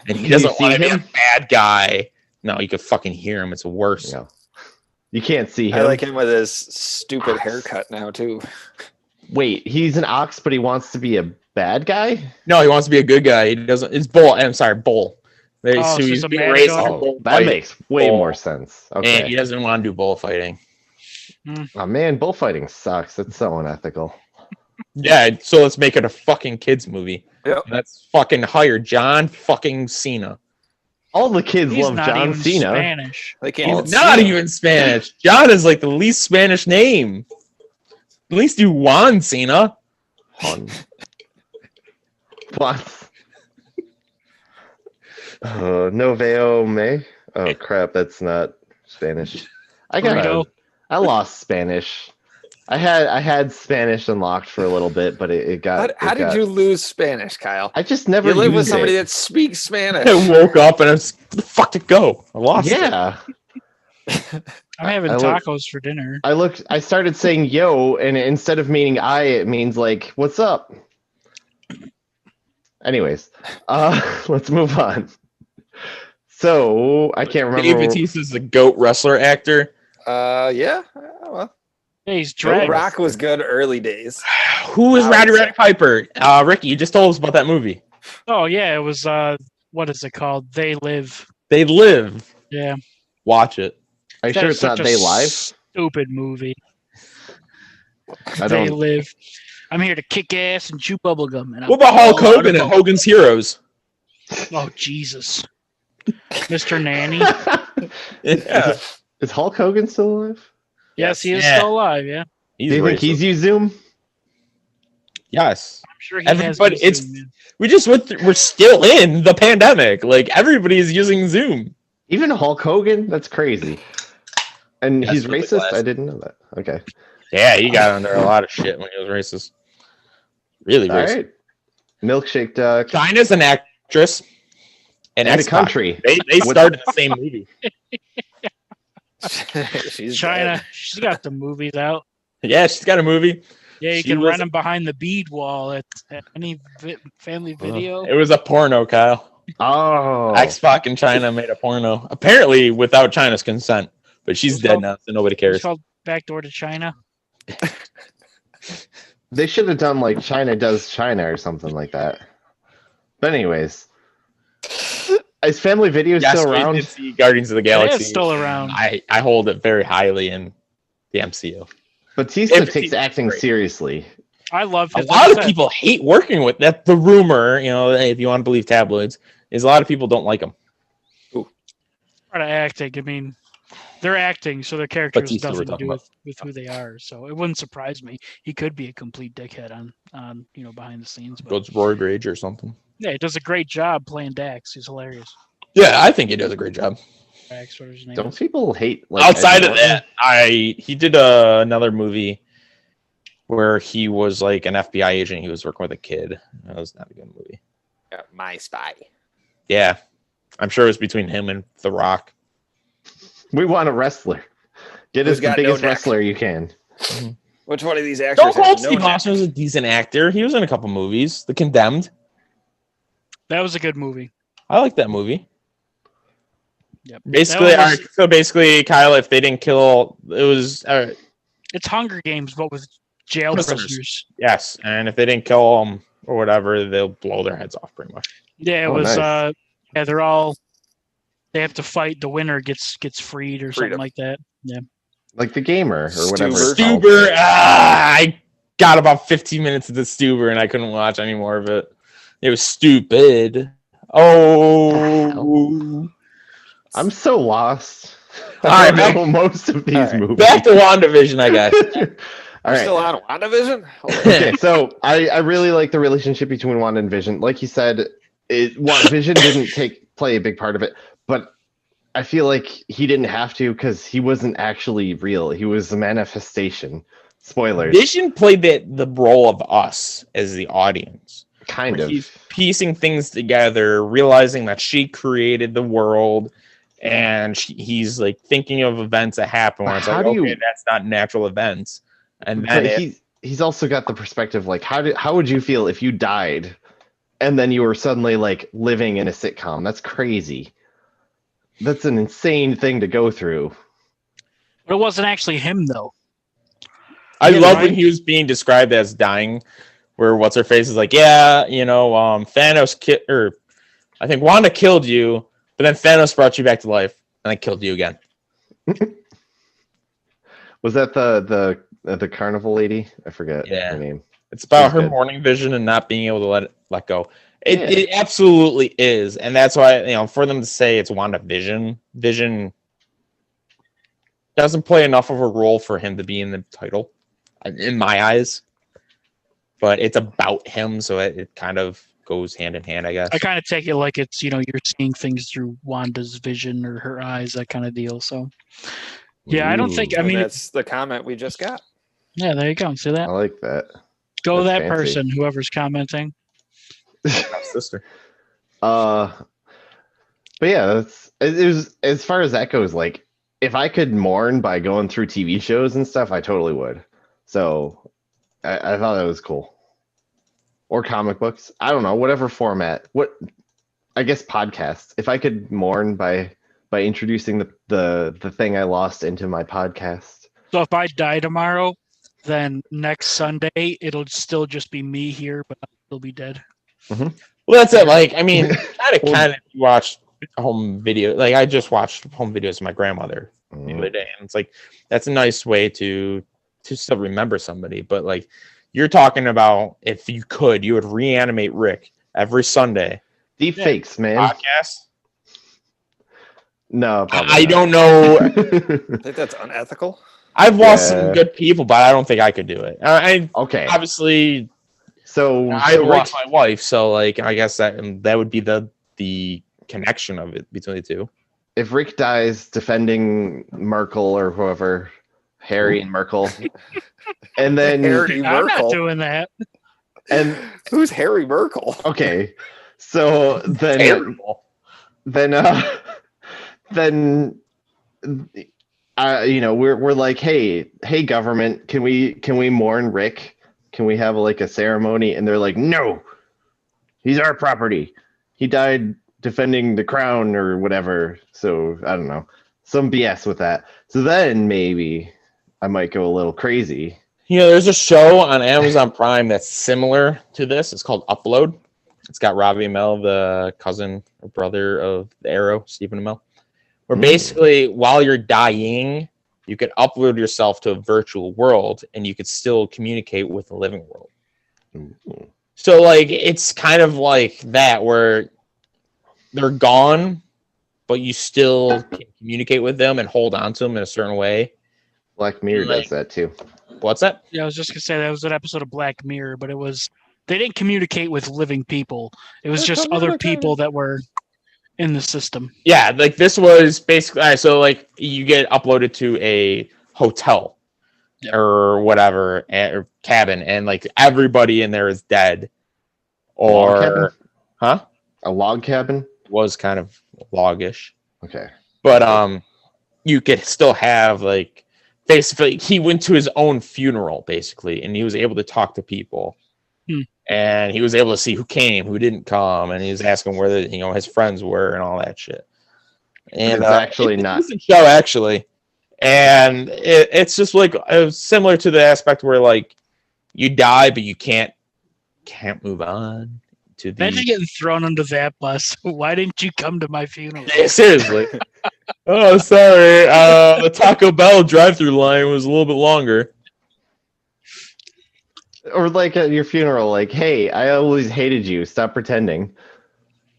and he doesn't want to be a bad guy. No, you could fucking hear him. It's worse. No. You can't see him. I like him with his stupid haircut now too. Wait, he's an ox, but he wants to be a bad guy? No, he wants to be a good guy. He doesn't. It's Bull. I'm sorry, Bull. So he's he's a being matador? raised in Oh, that bullfighting, makes way bull, more sense. and he Okay. doesn't want to do bullfighting. Oh man, bullfighting sucks. It's so unethical. Yeah, so let's make it a fucking kids movie. Yep. Let's fucking hire John fucking Cena. All the kids He's love not John even Cena. Spanish. They can't even He's not see him. even Spanish. John is like the least Spanish name. At least do Juan Cena. What? Noveo me. Oh crap, that's not Spanish. Burrito. I lost Spanish. I had Spanish unlocked for a little bit, but it got. How did you lose Spanish, Kyle? I just never You live with used somebody it. that speaks Spanish. I woke up and I was, where the fuck did it go? I lost it. Yeah, I'm having I look- tacos for dinner. I started saying yo, and instead of meaning it means like what's up. Anyways, let's move on. So I can't remember. Dave Bautista's the GOAT wrestler actor. Yeah. Well, Yeah, he's Joe dragged. Rock was good early days. Who is I Roddy would Roddy Piper? Ricky, you just told us about that movie. Oh yeah, it was what is it called? They Live. They Live. Yeah. Watch it. Are you That sure is it's not such a They Live? Stupid movie. I They don't. Live. I'm here to kick ass and chew bubblegum. And What about Hulk Hogan and Hogan's Heroes? Oh Jesus, Mr. Nanny. Yeah. Is Hulk Hogan still alive? Yes, he is Yeah. still alive. Yeah, He's Do you think racist. he's used Zoom? Yes. I'm sure he Everybody- has. it's- Zoom, yeah. We just we're still in the pandemic. Like everybody's using Zoom. Even Hulk Hogan? That's crazy. And Yes, he's with the racist? glass. I didn't know that. Okay. Yeah, he got under a lot of shit when he was racist. Really All racist. right. Milkshake Duck. China's an actress. An And a X-Pac. country. They started the same movie. She's China. dead. She's got the movies out. Yeah, she's got a movie. Yeah, you She can was- run them behind the bead wall at any family video. It was a porno, Kyle. Oh. X-Pac in China made a porno. Apparently without China's consent. But she's dead now, so nobody It's cares. called Backdoor to China. They should have done like China Does China or something like that. But anyways. Is Family Video Yes, still we around? did see Guardians of the Yeah, Galaxy. it's still around. I hold it very highly in the MCU. Batista If takes he- acting great. seriously. I love A his lot of like I said, people hate working with that. The rumor, if you want to believe tabloids, is a lot of people don't like him. part of acting. I mean, they're acting, so their character has Batista we're nothing to talking do about. with who they are. So it wouldn't surprise me. He could be a complete dickhead on behind the scenes. But Goes Roid Rage or something. yeah, he does a great job playing Dax. He's hilarious. Yeah, I think he does a great job. Dax, what is his name? Don't people hate like Outside Ed of Norton? that, he did another movie where he was like an FBI agent. He was working with a kid. That was not a good movie. My Spy. Yeah, I'm sure it was between him and The Rock. We want a wrestler. Get Who's us the got no biggest neck? wrestler you can. Which one of these actors Stone Cold has no Steve neck? Austin was a decent actor. He was in a couple movies. The Condemned. That was a good movie. I like that movie. Yep. Basically, That was- so basically, Kyle, if they didn't kill, it was it's Hunger Games, but with jail Prisoners. prisoners. yes, and if they didn't kill them or whatever, they'll blow their heads off pretty much. Yeah, it Oh, was. nice. Yeah, they're all. They have to fight. The winner gets freed or something Freedom. like that. Like the gamer or whatever. Stuber. it's called. Stuber, I got about 15 minutes of the Stuber and I couldn't watch any more of it. It was stupid. Oh, I'm so lost. All I right, don't know most of these all right. movies. Back to WandaVision, I guess. All We're right. still on WandaVision? Hold on. Okay, so I really like the relationship between Wanda and Vision. Like you said, Vision didn't play a big part of it, but I feel like he didn't have to because he wasn't actually real. He was a manifestation. Spoilers. Vision played the role of us as the audience. Kind where of. He's piecing things together, realizing that she created the world, and he's like thinking of events that happen where But it's how like, do you- okay, that's not natural events. And then But he's also got the perspective like how would you feel if you died and then you were suddenly like living in a sitcom? That's crazy. That's an insane thing to go through. But it wasn't actually him though. I Yeah, love right. when he was being described as dying, where what's her face is like, yeah, Thanos or I think Wanda killed you, but then Thanos brought you back to life and then killed you again. Was that the carnival lady? I forget her name. It's about her morning vision and not being able to let go. Yeah. It absolutely is, and that's why for them to say it's WandaVision, Vision doesn't play enough of a role for him to be in the title, in my eyes. But it's about him, so it kind of goes hand in hand, I guess. I kind of take it like it's you're seeing things through Wanda's vision or her eyes, that kind of deal. So yeah, I don't think. I mean, that's the comment we just got. Yeah, there you go. See that? I like that. Go That's that fancy. person, whoever's commenting. My sister. But yeah, it was, as far as that goes, like if I could mourn by going through TV shows and stuff, I totally would. So I thought that was cool. Or comic books. I don't know, whatever format. I guess podcasts. If I could mourn by introducing the thing I lost into my podcast. So if I die tomorrow, then next Sunday it'll still just be me here, but I'll still be dead. Mm-hmm. Well, that's it. Like, I mean, kind of watch home video. Like, I just watched home videos of my grandmother the other day, and it's like that's a nice way to still remember somebody. But like, you're talking about if you could, you would reanimate Rick every Sunday. Deep fakes, man. Podcast. No, I don't know. I think that's unethical. I've lost some good people, but I don't think I could do it. Okay. Obviously, so I lost my wife, so like I guess that would be the connection of it between the two. If Rick dies defending Merkel or whoever, Harry and Merkel, and then Harry I'm Merkel. not doing that. And who's Harry Merkel? Okay, so then Terrible. we're like, hey government, can we mourn Rick? Can we have a ceremony? And they're like, no, he's our property. He died defending the crown or whatever. So I don't know, some BS with that. So then maybe I might go a little crazy. There's a show on Amazon Prime that's similar to this. It's called Upload. It's got Robbie Amell, the cousin or brother of the Arrow, Stephen Amell. Where basically, while you're dying, you could upload yourself to a virtual world, and you could still communicate with the living world. Ooh. So, like, it's kind of like that, where they're gone, but you still can communicate with them and hold on to them in a certain way. Black Mirror does that too. What's that? Yeah, I was just gonna say that was an episode of Black Mirror, but they didn't communicate with living people. It was just other people that were in the system. Yeah, like this was basically so like you get uploaded to a hotel or whatever or cabin, and like everybody in there is dead. Or a log cabin was kind of loggish. Okay, but you could still have like basically he went to his own funeral basically, and he was able to talk to people. And he was able to see who came, who didn't come, and he was asking where his friends were and all that shit. And it's actually not a show actually, and it's just like similar to the aspect where like you die, but you can't move on to the. Imagine getting thrown under that bus. Why didn't you come to my funeral? Yeah, seriously. Oh, sorry. The Taco Bell drive-through line was a little bit longer. Or like at your funeral, like, hey, I always hated you. Stop pretending.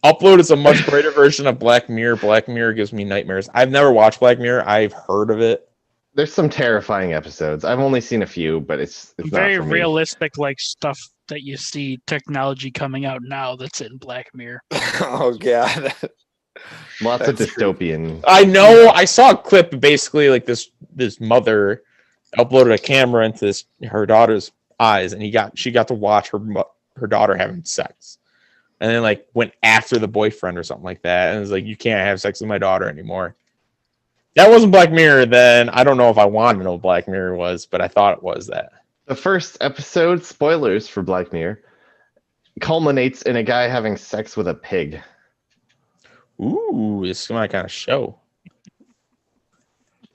Upload is a much greater version of Black Mirror. Black Mirror gives me nightmares. I've never watched Black Mirror. I've heard of it. There's some terrifying episodes. I've only seen a few, but it's very not for me. realistic, like stuff that you see technology coming out now that's in Black Mirror. Oh god. Lots of dystopian. I know. I saw a clip basically like this mother uploaded a camera into her daughter's eyes, and she got to watch her daughter having sex, and then like went after the boyfriend or something like that, and it was like, you can't have sex with my daughter anymore. That wasn't Black Mirror. Then I don't know if I wanted to know what Black Mirror was, but I thought it was that. The first episode, spoilers for Black Mirror, culminates in a guy having sex with a pig. Ooh, this is my kind of show.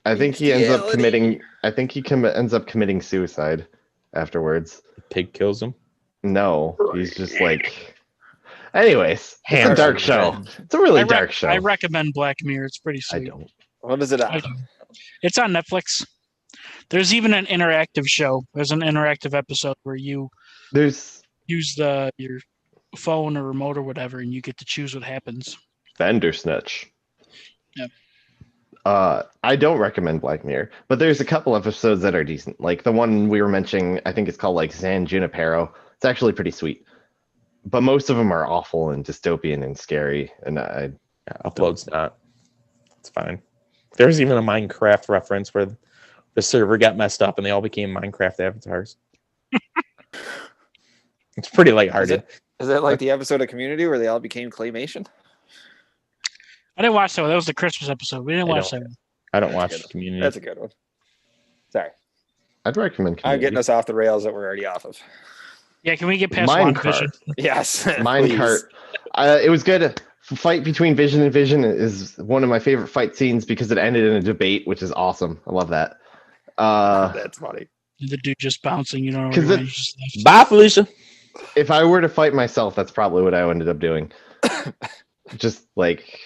I think he ends up committing. I think he ends up committing suicide afterwards. The pig kills him. No, he's just like. Anyways, it's a Hammer dark show. revenge. It's a really dark show. I recommend Black Mirror. It's pretty I sweet. don't. What is it I on? do. It's on Netflix. There's even an interactive show. There's an interactive episode where you There's use your phone or remote or whatever, and you get to choose what happens. Bandersnatch. Yep. I don't recommend Black Mirror, but there's a couple episodes that are decent. Like the one we were mentioning, I think it's called like San Junipero. It's actually pretty sweet. But most of them are awful and dystopian and scary. And Upload's not. It's fine. There's even a Minecraft reference where the server got messed up and they all became Minecraft avatars. It's pretty lighthearted. Is it like the episode of Community where they all became claymation? I didn't watch that one. That was the Christmas episode. We didn't watch that one. I don't watch Community. That's a good one. Sorry. I'd recommend I'm Community. getting us off the rails that we're already off of. Yeah, can we get past Minecart. WandaVision? Yes. Minecart. It was good. Fight between Vision and Vision is one of my favorite fight scenes because it ended in a debate, which is awesome. I love that. That's funny. The dude just bouncing, you know. 'Cause everybody just left. Bye, Felicia. If I were to fight myself, that's probably what I ended up doing. Just like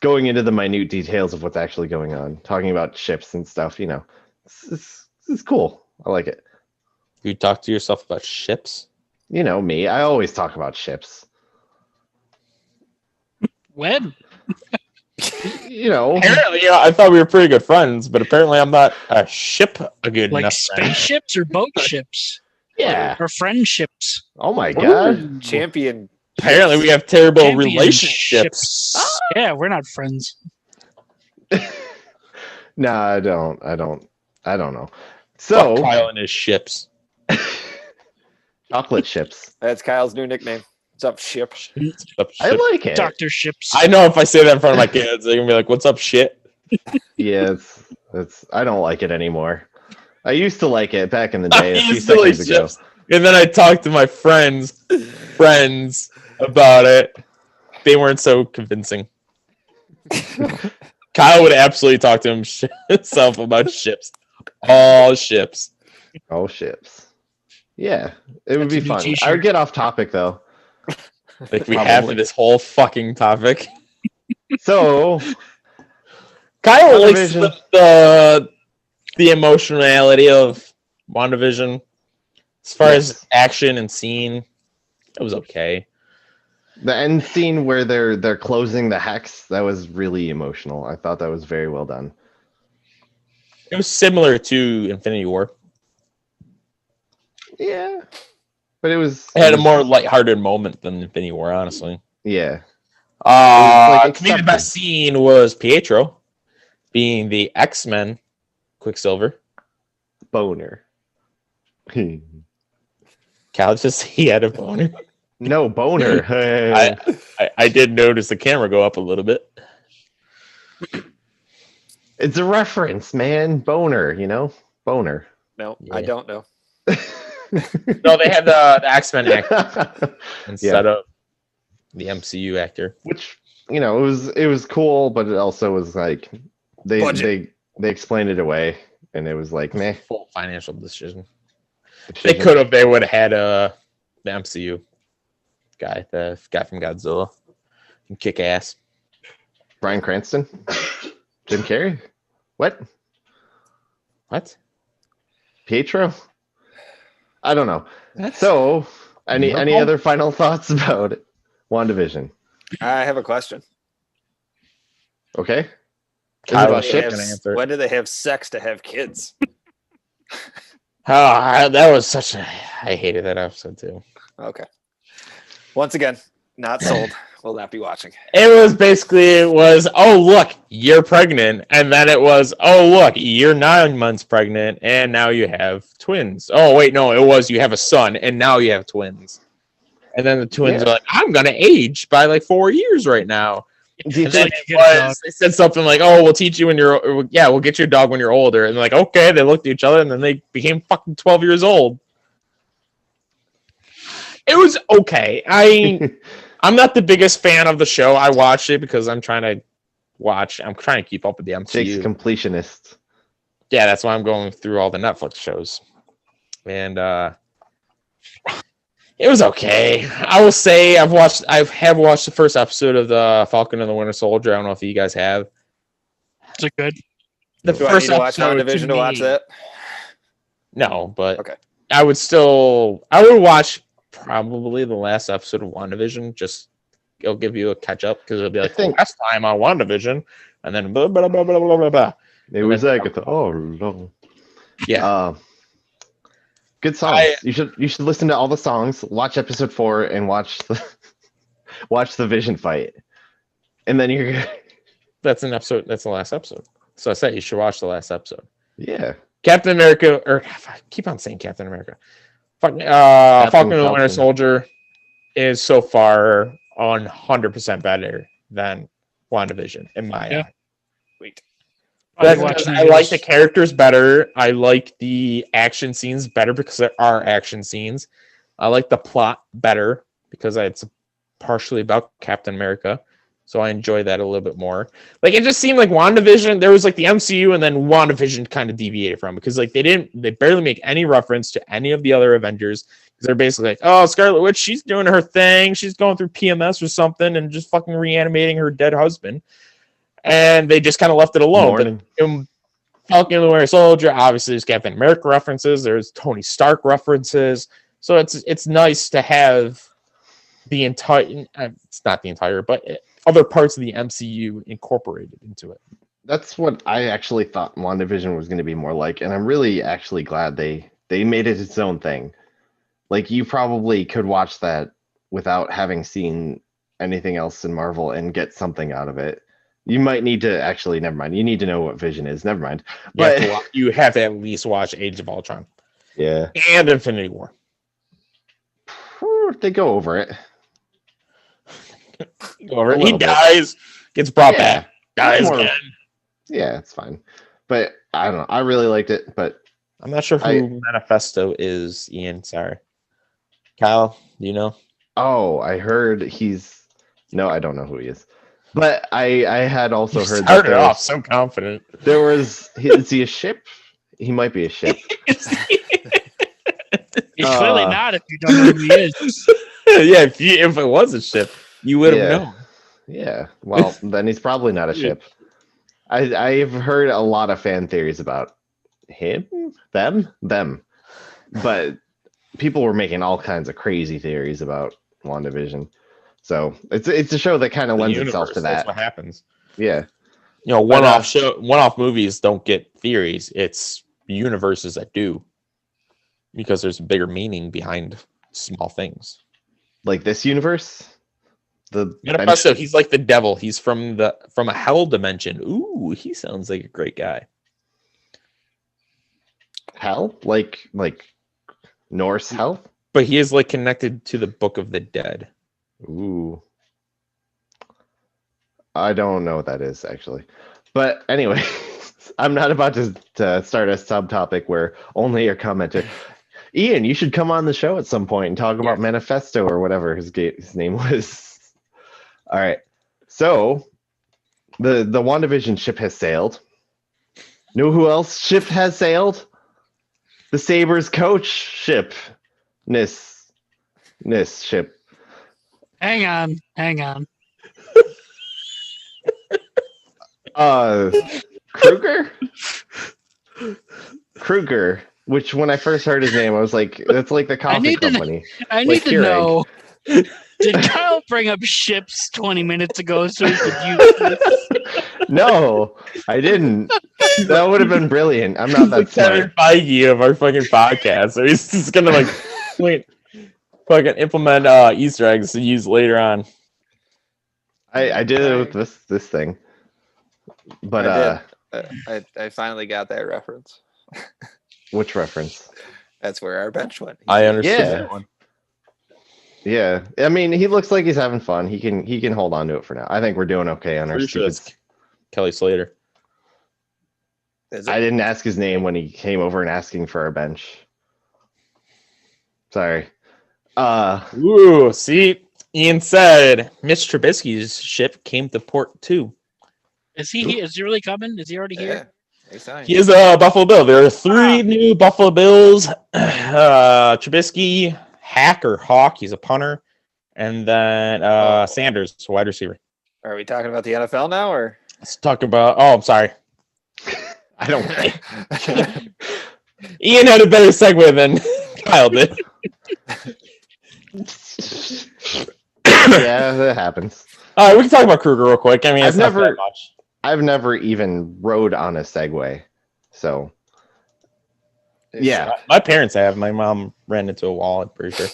going into the minute details of what's actually going on, talking about ships and stuff. You know, it's cool. I like it. You talk to yourself about ships? You know me. I always talk about ships. When? You know, Apparently, I thought we were pretty good friends, but apparently I'm not a good Like enough friend. spaceships or boat ships? yeah. Or friendships? Oh my god. Champion. Apparently we have terrible Championships. relationships. Yeah, we're not friends. No, I don't know. Fuck So Kyle and his ships. chocolate ships. That's Kyle's new nickname. What's up, ship? What's up, I ship? like it. Doctor ships. I know if I say that in front of my kids, they're gonna be like, "What's up, shit?" Yeah, it's. I don't like it anymore. I used to like it back in the day, a few used to like seconds ago. ships. And then I talked to my friends about it. They weren't so convincing. Kyle would absolutely talk to himself about ships. All ships. Oh, ships. Yeah, it would That's a be new fun. I t-shirt. would get off topic though. Like we have for this whole fucking topic. So Kyle likes WandaVision. the emotionality of WandaVision. As far Yes. as action and scene, it was okay. The end scene where they're closing the hex, that was really emotional. I thought that was very well done. It was similar to Infinity War. Yeah, but it was. It had a more lighthearted moment than Infinity War, honestly. Yeah. To like me, the best scene was Pietro being the X-Men Quicksilver. Boner. Kyle just he had a boner. No boner. I did notice the camera go up a little bit. It's a reference, man. Boner. You know, boner. No, Yeah. I don't know. No, they had the X-Men actor instead of the MCU actor. Which, you know, it was cool, but it also was like they explained it away, and it was like meh. Full financial decision. They could have. They would have had the MCU guy, the guy from Godzilla, and kick ass. Bryan Cranston, Jim Carrey, what? Pietro? I don't know. So, any other final thoughts about WandaVision? I have a question. Okay. Is it Kyle about was ships? gonna answer. When do they have sex to have kids? That was such a. I hated that episode too. Okay. Once again, not sold. Will not be watching. It was oh look, you're pregnant, and then it was oh look, you're 9 months pregnant, and now you have twins. Oh wait, no, it was you have a son, and now you have twins. And then the twins are like, I'm gonna age by like 4 years right now. Do you And then think? they said something like, "Oh, we'll teach you when we'll get you a dog when you're older." And they're like, okay, they looked at each other, and then they became fucking 12 years old. It was okay. I'm not the biggest fan of the show. I watched it because I'm trying to keep up with the MCU. Jake's completionist. Yeah, that's why I'm going through all the Netflix shows. And It was okay. I will say I have watched the first episode of the Falcon and the Winter Soldier. I don't know if you guys have. Is it good? The Do I first need to watch episode WandaVision to watch me- that? No, but Okay. I would watch probably the last episode of WandaVision. Just it'll give you a catch up because it'll be like last time on WandaVision, and then blah blah blah blah blah blah blah. It was like no. Yeah. Good songs. You should listen to all the songs. Watch episode 4 and watch the Vision fight, and then you're That's an episode. That's the last episode. So I said you should watch the last episode. yeah. Captain America, or I keep on saying Captain America. Falcon and the Winter Soldier is so far 100% better than WandaVision in my eye. Wait. That's because I like the characters better. I like the action scenes better because there are action scenes. I like the plot better because it's partially about Captain America. So I enjoy that a little bit more. Like it just seemed like WandaVision, there was like the MCU and then WandaVision kind of deviated from it because like they barely make any reference to any of the other Avengers. Because they're basically like, oh, Scarlet Witch, she's doing her thing. She's going through PMS or something and just fucking reanimating her dead husband. And they just kind of left it alone. But in Falcon and the Winter Soldier, obviously there's Captain America references, there's Tony Stark references. So it's nice to have the entire, it's not the entire, but other parts of the MCU incorporated into it. That's what I actually thought WandaVision was going to be more like, and I'm really actually glad they made it its own thing. Like you probably could watch that without having seen anything else in Marvel and get something out of it. You might need to actually, never mind. You need to know what Vision is. Never mind. But you have to at least watch Age of Ultron. Yeah. And Infinity War. They go over it. He dies, gets brought back, dies again. Yeah, it's fine. But I don't know. I really liked it, but I'm not sure who Manifesto is, Ian. Sorry. Kyle, do you know? Oh, I heard no, I don't know who he is. But I had also heard started off so confident. Is he a ship? He might be a ship. He's clearly not if you don't know who he is. Yeah, if it was a ship, you would have known. Yeah. Well, then he's probably not a ship. I've heard a lot of fan theories about him, them. But people were making all kinds of crazy theories about WandaVision. So it's a show that kind of lends itself to that. That's what happens. Yeah. You know, one-off movies don't get theories. It's universes that do. Because there's a bigger meaning behind small things. Like this universe? Manifesto, he's like the devil. He's from a hell dimension. Ooh, he sounds like a great guy. Hell? Like Norse hell? But he is like connected to the Book of the Dead. Ooh. I don't know what that is, actually. But anyway, I'm not about to start a subtopic where only a commenter. Ian, you should come on the show at some point and talk about Manifesto or whatever his name was. All right. So, the WandaVision ship has sailed. Know who else ship has sailed? The Sabres coach ship. Nis ship. Hang on. Kruger, which when I first heard his name, I was like, that's like the coffee company. I need to know. Did Kyle bring up ships 20 minutes ago so he could use this? No, I didn't. That would have been brilliant. I'm not that smart. Kevin Feige of our fucking podcast. So he's just gonna fucking implement Easter eggs to use later on. I did it with this thing. But I finally got that reference. Which reference? That's where our bench went. I understand Yeah. that one. Yeah, I mean, he looks like he's having fun. He can hold on to it for now. I think we're doing okay on our Pretty sure stupid. it's Kelly Slater. I didn't ask his name when he came over and asking for our bench. Sorry. Ooh, see, Ian said Mitch Trubisky's ship came to port too. Is he really coming? Is he already here? He is a Buffalo Bill. There are 3 new Buffalo Bills. Trubisky Hack or Hawk, he's a punter. And then Sanders, wide receiver. Are we talking about the NFL now, or Let's talk about. Oh, I'm sorry. I don't. Ian had a better segue than Kyle did. Yeah, that happens. All right, we can talk about Kruger real quick. I mean, it's not that much. I've never even rode on a Segway, so yeah. My parents have. My mom ran into a wall. I'm pretty sure.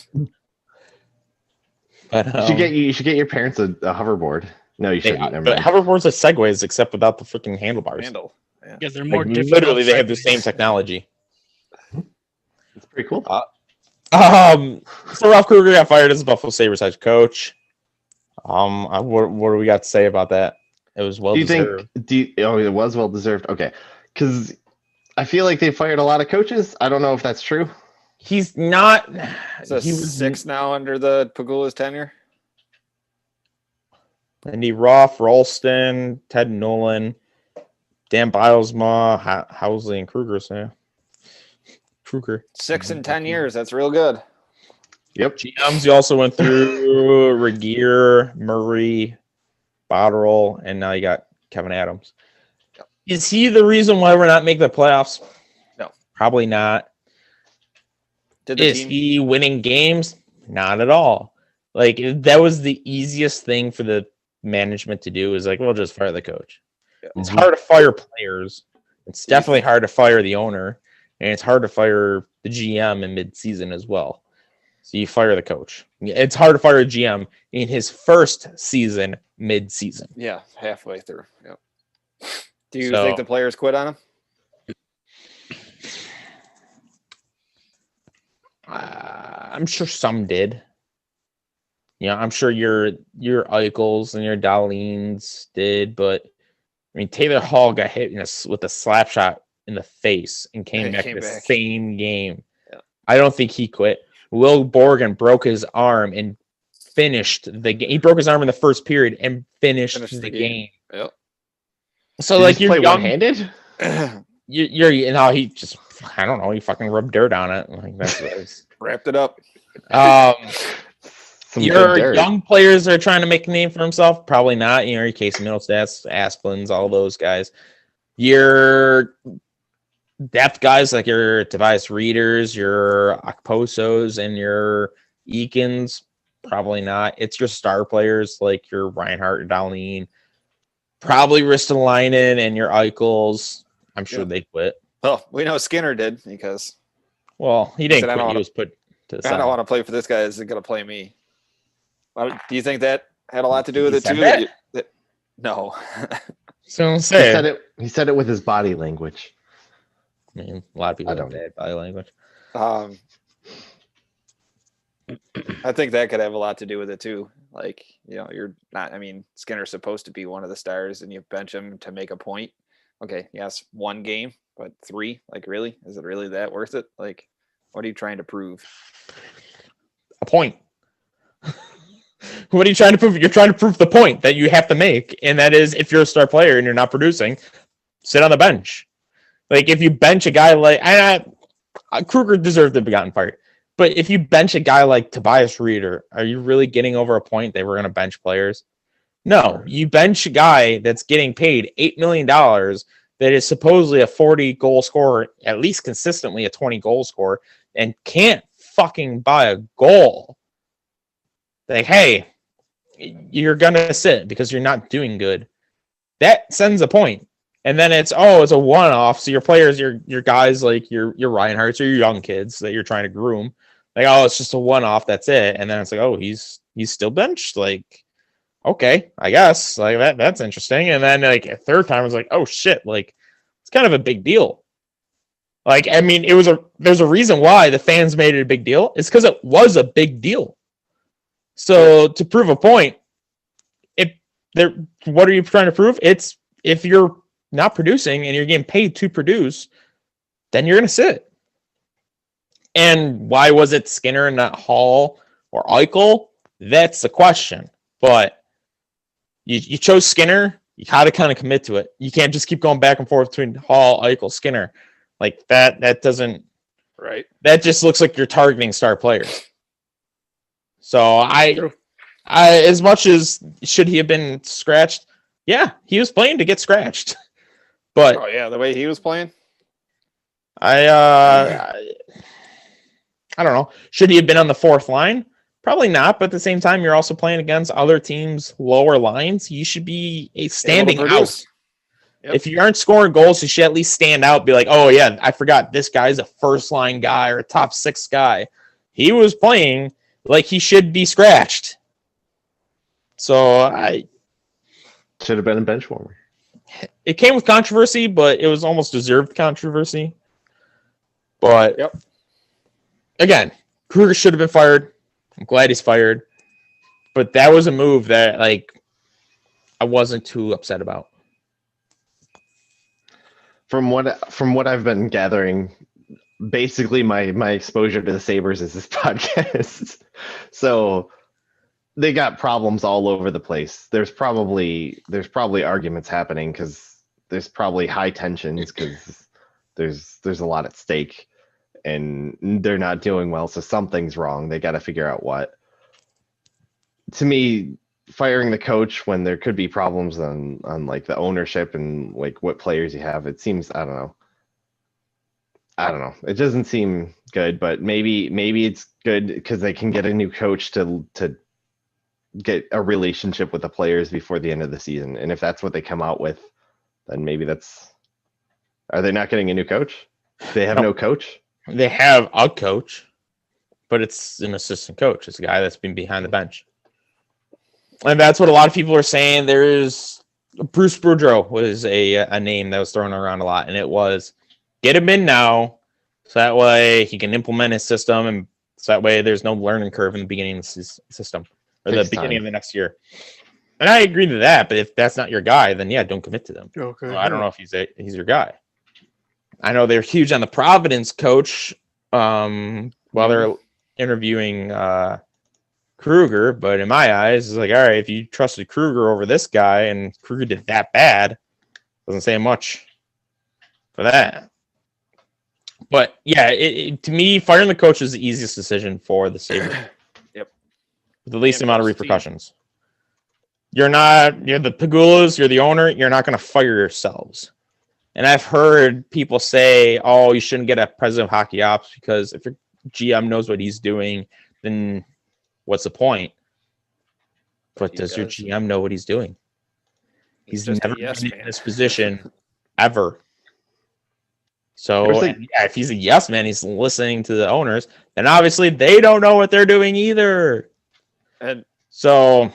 But You should get your parents a hoverboard. No, you shouldn't. But hoverboards are Segways, except without the freaking handlebars. Yeah, they're more Like, difficult. literally, they have the same technology. It's pretty cool. So Ralph Kruger got fired as the Buffalo Sabres head coach. What do we got to say about that? It was well deserved. It was well deserved. Okay, because I feel like they fired a lot of coaches. I don't know if that's true. He's not. He was 6 now under the Pagula's tenure. Andy Roth, Ralston, Ted Nolan, Dan Bilesma, Housley, and Kruger. So Kruger. 6 and 10 years. That's real good. Yep. GMs, you also went through Regier, Murray, Botterill, and now you got Kevin Adams. Is he the reason why we're not making the playoffs? No. Probably not. Is he winning games? Not at all. Like, that was the easiest thing for the management to do, is like, we'll just fire the coach. Yeah. It's hard to fire players. It's definitely hard to fire the owner, and it's hard to fire the GM in mid-season as well. So you fire the coach. It's hard to fire a GM in his first season mid-season. Yeah, halfway through. Yep. Do you think the players quit on him? I'm sure some did. I'm sure your Eichels and your Dahlins did, but I mean, Taylor Hall got hit with a slap shot in the face and came back the same game. Yeah. I don't think he quit. Will Borgen broke his arm and finished the game. He broke his arm in the first period and finished the game. Yep. So like, you're young, one-handed. He just, I don't know. He fucking rubbed dirt on it. Like, that's wrapped it up. Your young players are trying to make a name for himself. Probably not. Your Casey Middlestats, Asplins, all those guys. Your depth guys like your Tobias Reeders, your Okposos, and your Eakins, probably not. It's your star players like your Reinhardt, Dahlin, probably Ristolainen, and your Eichels. I'm sure they quit. Well, we know Skinner did because. Well, he didn't quit. He was put to the side. I don't want to play for this guy. Is going to play me? Do you think that had a lot to do with it too? No. So say he said it with his body language. I mean, a lot of people don't have body language. I think that could have a lot to do with it too. Like, you're not. I mean, Skinner's supposed to be one of the stars, and you bench him to make a point. Okay, yes, 1 game, but 3. Like, really? Is it really that worth it? Like, what are you trying to prove? A point. What are you trying to prove? You're trying to prove the point that you have to make, and that is, if you're a star player and you're not producing, sit on the bench. Like, if you bench a guy like Kruger deserved to be gotten fired, but if you bench a guy like Tobias Reeder, are you really getting over a point that we're going to bench players? No, you bench a guy that's getting paid $8 million that is supposedly a 40-goal scorer, at least consistently a 20-goal scorer, and can't fucking buy a goal. Like, hey, you're going to sit because you're not doing good. That sends a point. And then it's a one-off. So your players, your guys like your Reinhardts or your young kids that you're trying to groom, like, it's just a one-off. That's it. And then it's like, he's still benched. Like, okay, I guess like that's interesting. And then like a third time, it's like, oh shit, like it's kind of a big deal. Like, I mean, there's a reason why the fans made it a big deal. It's because it was a big deal. So to prove a point, what are you trying to prove? It's if you're not producing and you're getting paid to produce, then you're going to sit. And why was it Skinner and not Hall or Eichel? That's the question. But you chose Skinner. You got to kind of commit to it. You can't just keep going back and forth between Hall, Eichel, Skinner. Like that doesn't. Right. That just looks like you're targeting star players. So I as much as should he have been scratched? Yeah, he was playing to get scratched. But Oh yeah, the way he was playing. I don't know. Should he have been on the fourth line? Probably not. But at the same time, you're also playing against other teams' lower lines. You should be standing out. Yep. If you aren't scoring goals, you should at least stand out. Be like, oh yeah, I forgot this guy's a first line guy or a top six guy. He was playing like he should be scratched. So I should have been a bench warmer. It came with controversy, but it was almost deserved controversy. But again, Kruger should have been fired. I'm glad he's fired. But that was a move that I wasn't too upset about. From what I've been gathering, basically my exposure to the Sabres is this podcast. So they got problems all over the place. There's probably arguments happening because there's probably high tensions because there's a lot at stake and they're not doing well. So something's wrong. They got to figure out what. To me, firing the coach when there could be problems on like the ownership and like what players you have, it seems, I don't know. It doesn't seem good, but maybe it's good because they can get a new coach to get a relationship with the players before the end of the season. And if that's what they come out with, then maybe are they not getting a new coach? They have no coach? They have a coach, but it's an assistant coach. It's a guy that's been behind the bench. And that's what a lot of people are saying. There's Bruce Boudreau was a name that was thrown around a lot, and it was get him in now, so that way he can implement his system, and so that way there's no learning curve in the beginning of the system or the beginning of the next year. And I agree to that, but if that's not your guy, then yeah, don't commit to them. Okay. Well, I don't know if he's your guy. I know they're huge on the Providence coach while they're interviewing Kruger, but in my eyes, it's like, all right, if you trusted Kruger over this guy and Kruger did that bad, doesn't say much for that. But yeah, to me, firing the coach is the easiest decision for the Sabres. Yep. With the least amount of repercussions. You're the Pagulas, you're the owner, you're not going to fire yourselves. And I've heard people say, oh, you shouldn't get a president of hockey ops because if your GM knows what he's doing, then what's the point? But does your GM know what he's doing? He's never been in this position ever. So if he's a yes man, he's listening to the owners, then obviously they don't know what they're doing either. And so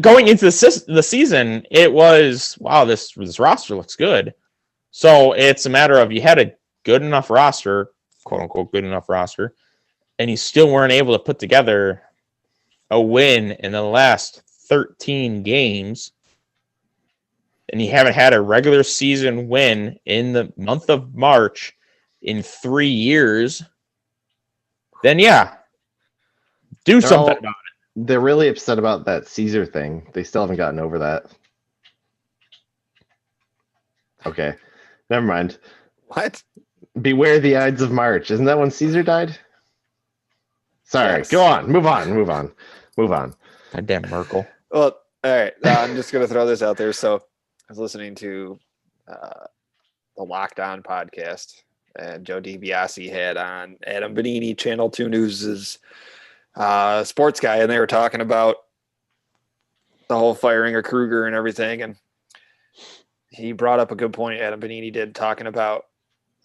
going into the season, it was, wow, this roster looks good. So it's a matter of you had a good enough roster, quote unquote, good enough roster, and you still weren't able to put together a win in the last 13 games. And you haven't had a regular season win in the month of March in 3 years. Then yeah, do something about it. They're really upset about that Caesar thing. They still haven't gotten over that. Okay, never mind. What? Beware the Ides of March. Isn't that when Caesar died? Sorry, Go on. Move on. Goddamn Merkel. Well, all right. I'm just going to throw this out there. So I was listening to the Lockdown podcast, and Joe DiBiase had on Adam Benini, Channel 2 News' sports guy, and they were talking about the whole firing of Kruger and everything. And he brought up a good point, Adam Benini did, talking about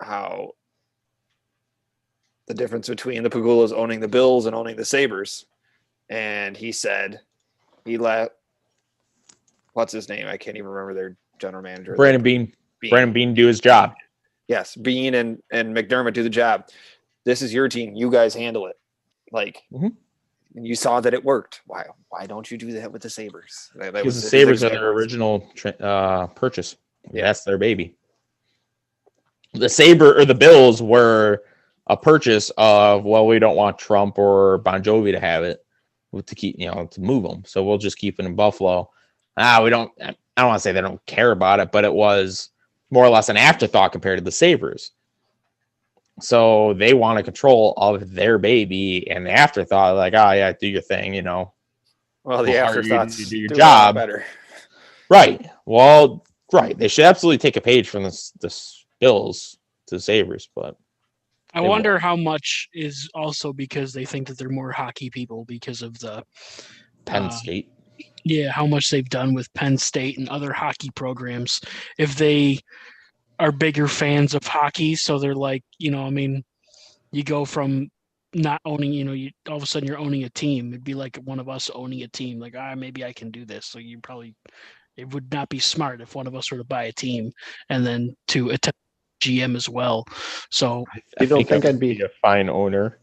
how the difference between the Pagulas owning the Bills and owning the Sabres. And he said he let, what's his name? I can't even remember their general manager. Brandon Bean. Brandon Bean do his job. Yes, Bean and McDermott do the job. This is your team. You guys handle it. You saw that it worked. Why don't you do that with the Sabres? Because the Sabres are their original purchase. Yeah. That's their baby. The Bills were a purchase of, well, we don't want Trump or Bon Jovi to have it to keep, to move them. So we'll just keep it in Buffalo. I don't want to say they don't care about it, but it was more or less an afterthought compared to the Sabres. So they want a control of their baby, and the afterthought, like, oh yeah, do your thing, you know. Well, the We'll hire you afterthoughts to do your do it a lot job. better. Right. Well, right. They should absolutely take a page from the Bills to the Sabres, but I They wonder won't. how much is also because they think that they're more hockey people because of the Penn Uh, State. yeah, how much they've done with Penn State and other hockey programs. If they are bigger fans of hockey, so they're like, I mean, you go from not owning, you all of a sudden you're owning a team. It'd be like one of us owning a team. Like, maybe I can do this. So it would not be smart if one of us were to buy a team and then to attempt GM as well. So You don't think I I'd would be- a fine owner?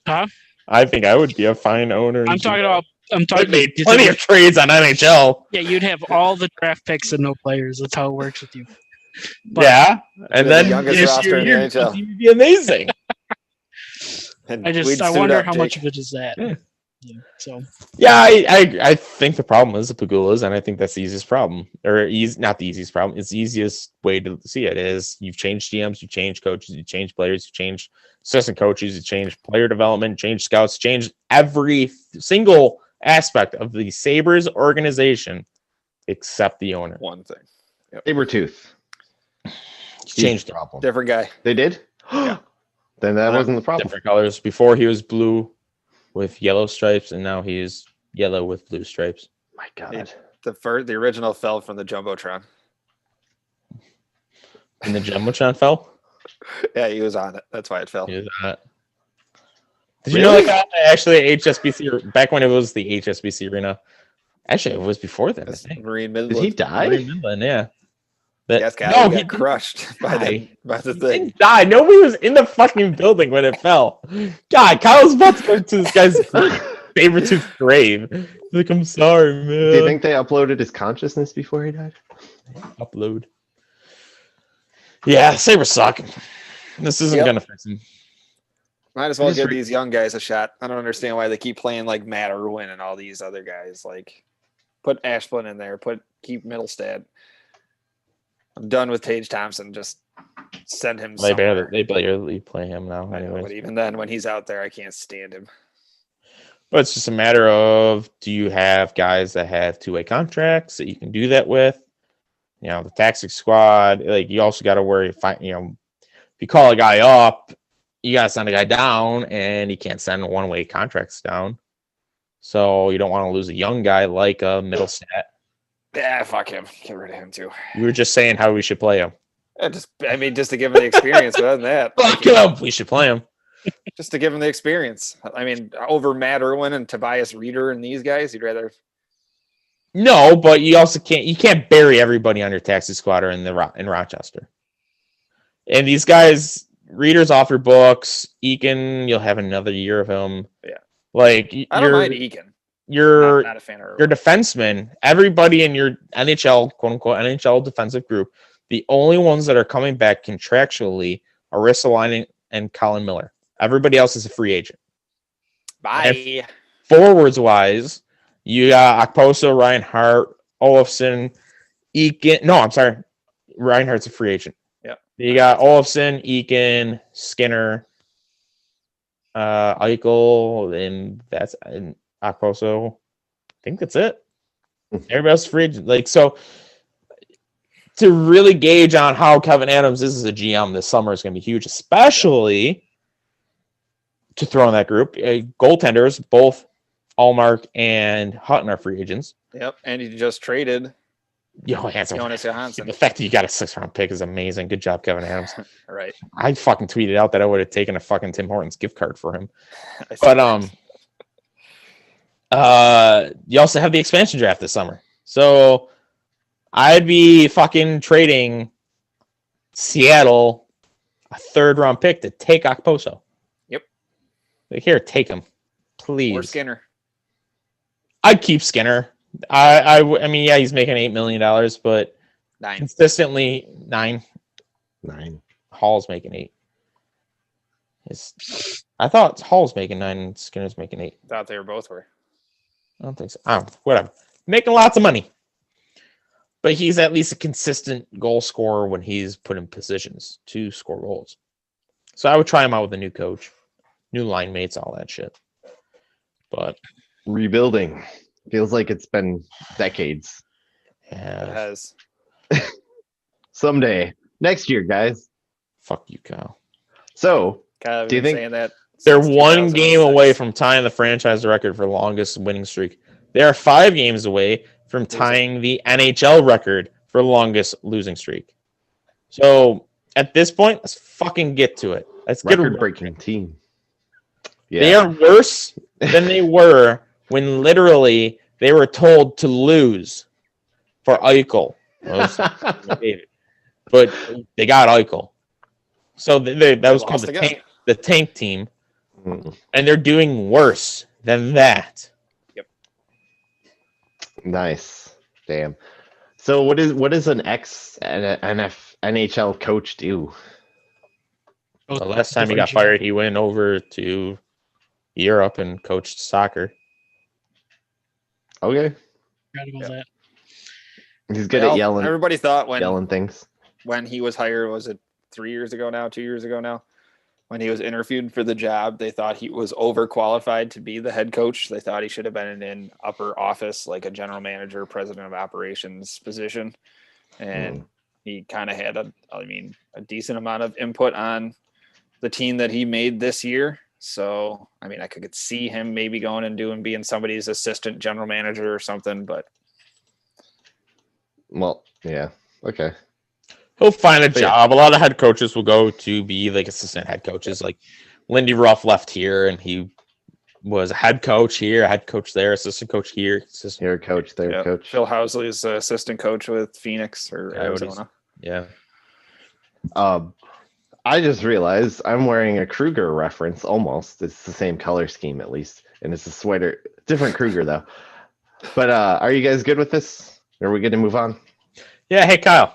Huh? I think I would be a fine owner. I'm talking I've about made plenty of trades on NHL. yeah, you'd have all the draft picks and no players. That's how it works with you. But- Yeah, and The then youngest this roster year, in the your NHL. team would be amazing. And I we'd suit wonder up, how much Jake. of it is that. Yeah. Yeah, so Yeah, I think the problem is the Pagulas, and I think that's the easiest problem, or not the easiest problem. It's the easiest way to see it is you've changed GMs, you've changed coaches, you've changed players, you've changed assistant coaches, you've changed player development, changed scouts, changed every single aspect of the Sabres organization except the owner. One thing. Sabretooth. Changed it. Problem. Different guy. They did? Yeah. Then that wasn't the problem. Different colors. Before he was blue with yellow stripes, and now he is yellow with blue stripes. My God. The original fell from the Jumbotron. And the Jumbotron fell. Yeah, he was on it. That's why it fell. He was on it. Did you know Really? that actually HSBC back when it was the HSBC arena? Actually, it was before that. I That's think. Marine Did Midland. he die? Marine Midland, yeah. But Yes, guy. no, he he got crushed by die. the He thing. didn't die. Nobody was in the fucking building when it fell. God, Kyle's about to go to this guy's favorite tooth grave. He's like, I'm sorry, man. Do you think they uploaded his consciousness before he died? Upload? Yeah, Sabres suck. This isn't Yep. gonna fix him. Might as well Just give re- these young guys a shot. I don't understand why they keep playing like Matt Irwin and all these other guys. Like, put Ashplin in there. Keep Middlestad. I'm done with Tage Thompson. Just send him They somewhere. barely play him now, I know, anyways. but even then, when he's out there, I can't stand him. But it's just a matter of, do you have guys that have two-way contracts that you can do that with? You know, the taxi squad. Like, you also got to worry if you call a guy up, you got to send a guy down, and you can't send one-way contracts down. So you don't want to lose a young guy like a Middlestat. Yeah, fuck him. Get rid of him too. You were just saying how we should play him. Just to give him the experience. But other than that, Fuck him. We should play him. just to give him the experience. I mean, over Matt Irwin and Tobias Reeder and these guys, you'd rather. No, but you also can't bury everybody on your taxi squad or in Rochester. And these guys, readers off your books, Eakin, you'll have another year of him. Yeah. Like, I don't mind Eakin. You're Not a fan of Irwin. your defensemen, everybody in your NHL, quote unquote, NHL defensive group, the only ones that are coming back contractually are Ristolainen and Colin Miller. Everybody else is a free agent. Bye. Forwards wise, you got Okposo, Reinhart, Olofsson, Eakin. No, I'm sorry. Reinhart's a free agent. Yep. You got Olofsson, Eakin, Skinner, Eichel, and Okposo. I think that's it. Everybody else is free agent. Like, so to really gauge on how Kevin Adams is as a GM this summer is going to be huge, especially to throw in that group. Goaltenders, both Allmark and Hutton are free agents. Yep. And you just traded Jonas The Johansson. fact that you got a 6th-round pick is amazing. Good job, Kevin Adams. Right. I fucking tweeted out that I would have taken a fucking Tim Hortons gift card for him. I see But you also have the expansion draft this summer. So I'd be fucking trading Seattle a 3rd-round pick to take Okposo. Yep. Like, here, take him, please. Or Skinner. I'd keep Skinner. I mean, yeah, he's making $8 million, but 9. consistently 9. 9. Hall's making 8. I thought Hall's making 9 and Skinner's making 8. Thought they both were. I don't think so. Whatever. Making lots of money. But he's at least a consistent goal scorer when he's put in positions to score goals. So I would try him out with a new coach, new line mates, all that shit. But rebuilding feels like it's been decades. yeah, It has. Someday, next year, guys. fuck you, Kyle. So, Kind of do you think saying that They're since one game 2006. away from tying the franchise record for longest winning streak. They are 5 games away from tying the NHL record for longest losing streak. So at this point, let's fucking get to it. Let's get record-breaking team. Yeah. They are worse than they were when literally they were told to lose for Eichel. But they got Eichel. So that was called the tank team. And they're doing worse than that. Yep. Nice. Damn. So what does an NHL coach do? The last time he got fired, he went over to Europe and coached soccer. Okay. That. He's good at yelling. Everybody thought yelling things. When he was hired, was it 2 years ago now? When he was interviewed for the job, they thought he was overqualified to be the head coach. They thought he should have been in an upper office, like a general manager, president of operations position. And he kind of had a decent amount of input on the team that he made this year. So, I mean, I could see him maybe going and being somebody's assistant general manager or something, but. Well, yeah. Okay. He'll find a job. A lot of head coaches will go to be like assistant head coaches. Like Lindy Ruff left here and he was a head coach here, a head coach there, assistant coach here. Here, coach, there, coach. Phil Housley is assistant coach with Phoenix or Arizona. Yeah. I just realized I'm wearing a Kruger reference almost. It's the same color scheme at least. And it's a sweater. Different Kruger though. But are you guys good with this? Are we good to move on? Yeah, hey Kyle.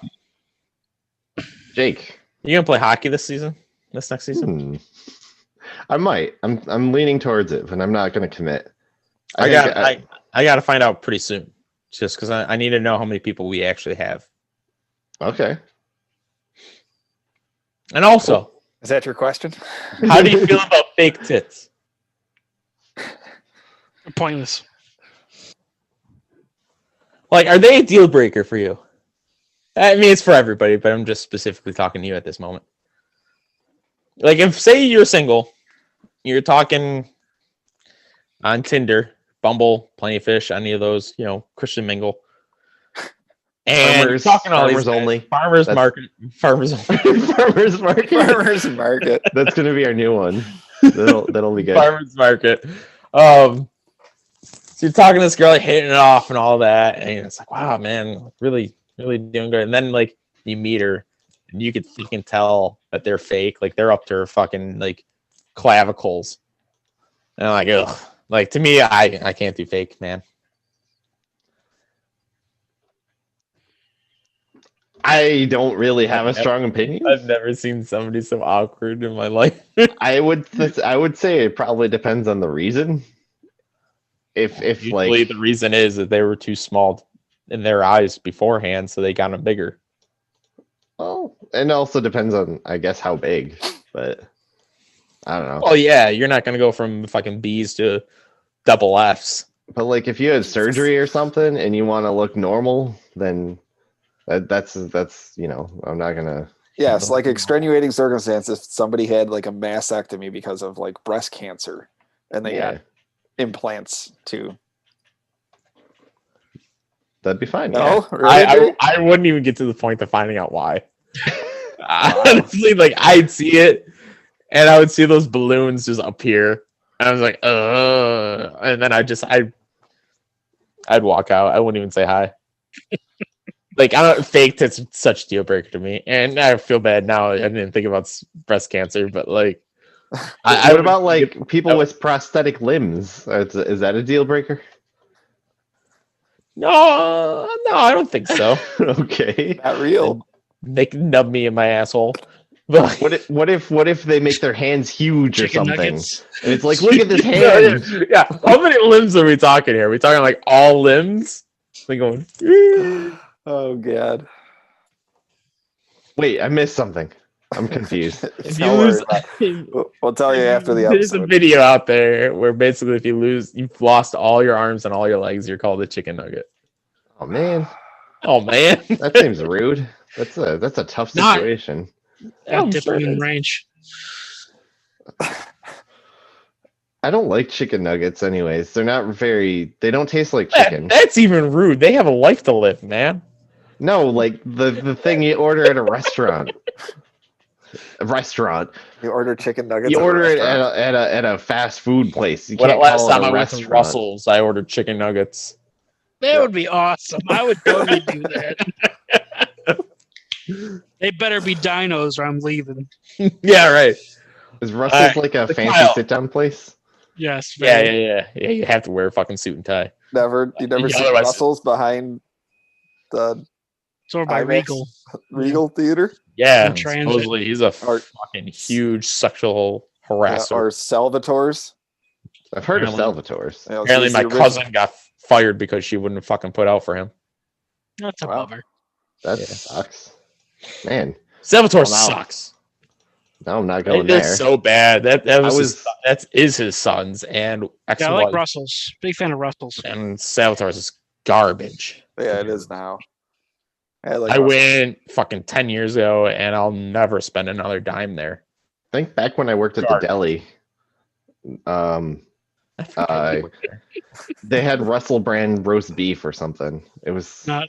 Jake. You gonna play hockey this next season? I might. I'm leaning towards it, but I'm not gonna commit. I got to find out pretty soon. Just because I need to know how many people we actually have. Okay. And also, cool. Is that your question? How do you feel about fake tits? Pointless. Like, are they a deal breaker for you? I mean, it's for everybody, but I'm just specifically talking to you at this moment. Like, if, say you're single, you're talking on Tinder, Bumble, Plenty of Fish, any of those, Christian Mingle. And farmers, talking all farmers these only. Farmers market. Farmers market. Farmers market. That's gonna be our new one. That'll be good. Farmers market. So you're talking to this girl, hitting it off and all that, and it's like, wow, man, really, really doing good. And then like you meet her, and you can tell that they're fake. Like they're up to her fucking like clavicles. And I'm like, ugh. Like to me, I can't do fake, man. I don't really have a strong opinion. I've never seen somebody so awkward in my life. I would say it probably depends on the reason. If Usually like the reason is that they were too small in their eyes beforehand, so they got them bigger. Well, and it also depends on, I guess, how big. But I don't know. Oh yeah, you're not gonna go from fucking B's to double F's. But like, if you had surgery or something and you want to look normal, then that's I'm not gonna. Yes, like extenuating circumstance. If somebody had like a mastectomy because of like breast cancer, and they got implants too. That'd be fine. No, yeah. really? I wouldn't even get to the point of finding out why. Honestly, like I'd see it, and I would see those balloons just appear, and I was like, and then I'd walk out. I wouldn't even say hi. Like fake tits such a deal breaker to me, and I feel bad now. I didn't think about breast cancer, but like, what about like people with prosthetic limbs? Is that a deal breaker? No, I don't think so. Okay, not real. They can nub me in my asshole. But what if they make their hands huge or something? Nuggets. And it's like, look at this hand. Yeah, how many limbs are we talking here? Are we talking like all limbs? Like going. Oh god. Wait, I missed something. I'm confused. If Don't worry about it. We'll tell you after the There's a episode. video out there where basically if you've lost all your arms and all your legs, you're called a chicken nugget. Oh man, Oh man, that seems rude. That's a tough Not- situation. I'm Dip sure them it in is. range. I don't like chicken nuggets anyways. They don't taste like chicken. That's even rude. They have a life to live, man. No, like the thing you order at a restaurant. You order chicken nuggets. You at a order it restaurant? at a fast food place. You When can't last call it time a I went to restaurant. Russell's, I ordered chicken nuggets. That Yeah. would be awesome. I would totally do that. They better be dinos or I'm leaving. Yeah, right. Is Russell's like a fancy Kyle. sit-down place? Yes. Yeah, very. yeah. You have to wear a fucking suit and tie. You never Yeah, seen otherwise- Russell's behind the It's over by IMAX Regal. Regal Theater Yeah, In transit. supposedly he's a Or- fucking huge sexual harasser. or Salvatore's. I've heard of Apparently- Salvatore's. You know, Apparently, he's my the original- cousin got fired because she wouldn't fucking put out for him. That's a Wow. bummer. That Yeah. sucks. Man, Salvatore Well, now- sucks. now I'm not going They're there. so bad. That was, I his, that is his son's and ex Yeah, I like wife, Russell's. Big fan of Russell's. and Salvatore's is garbage. Yeah, it is now. I like I Russell's. went fucking 10 years ago, and I'll never spend another dime there. I think back when I worked at the Garbage. deli, I forgot you worked there. they had Russell brand roast beef or something. It was Not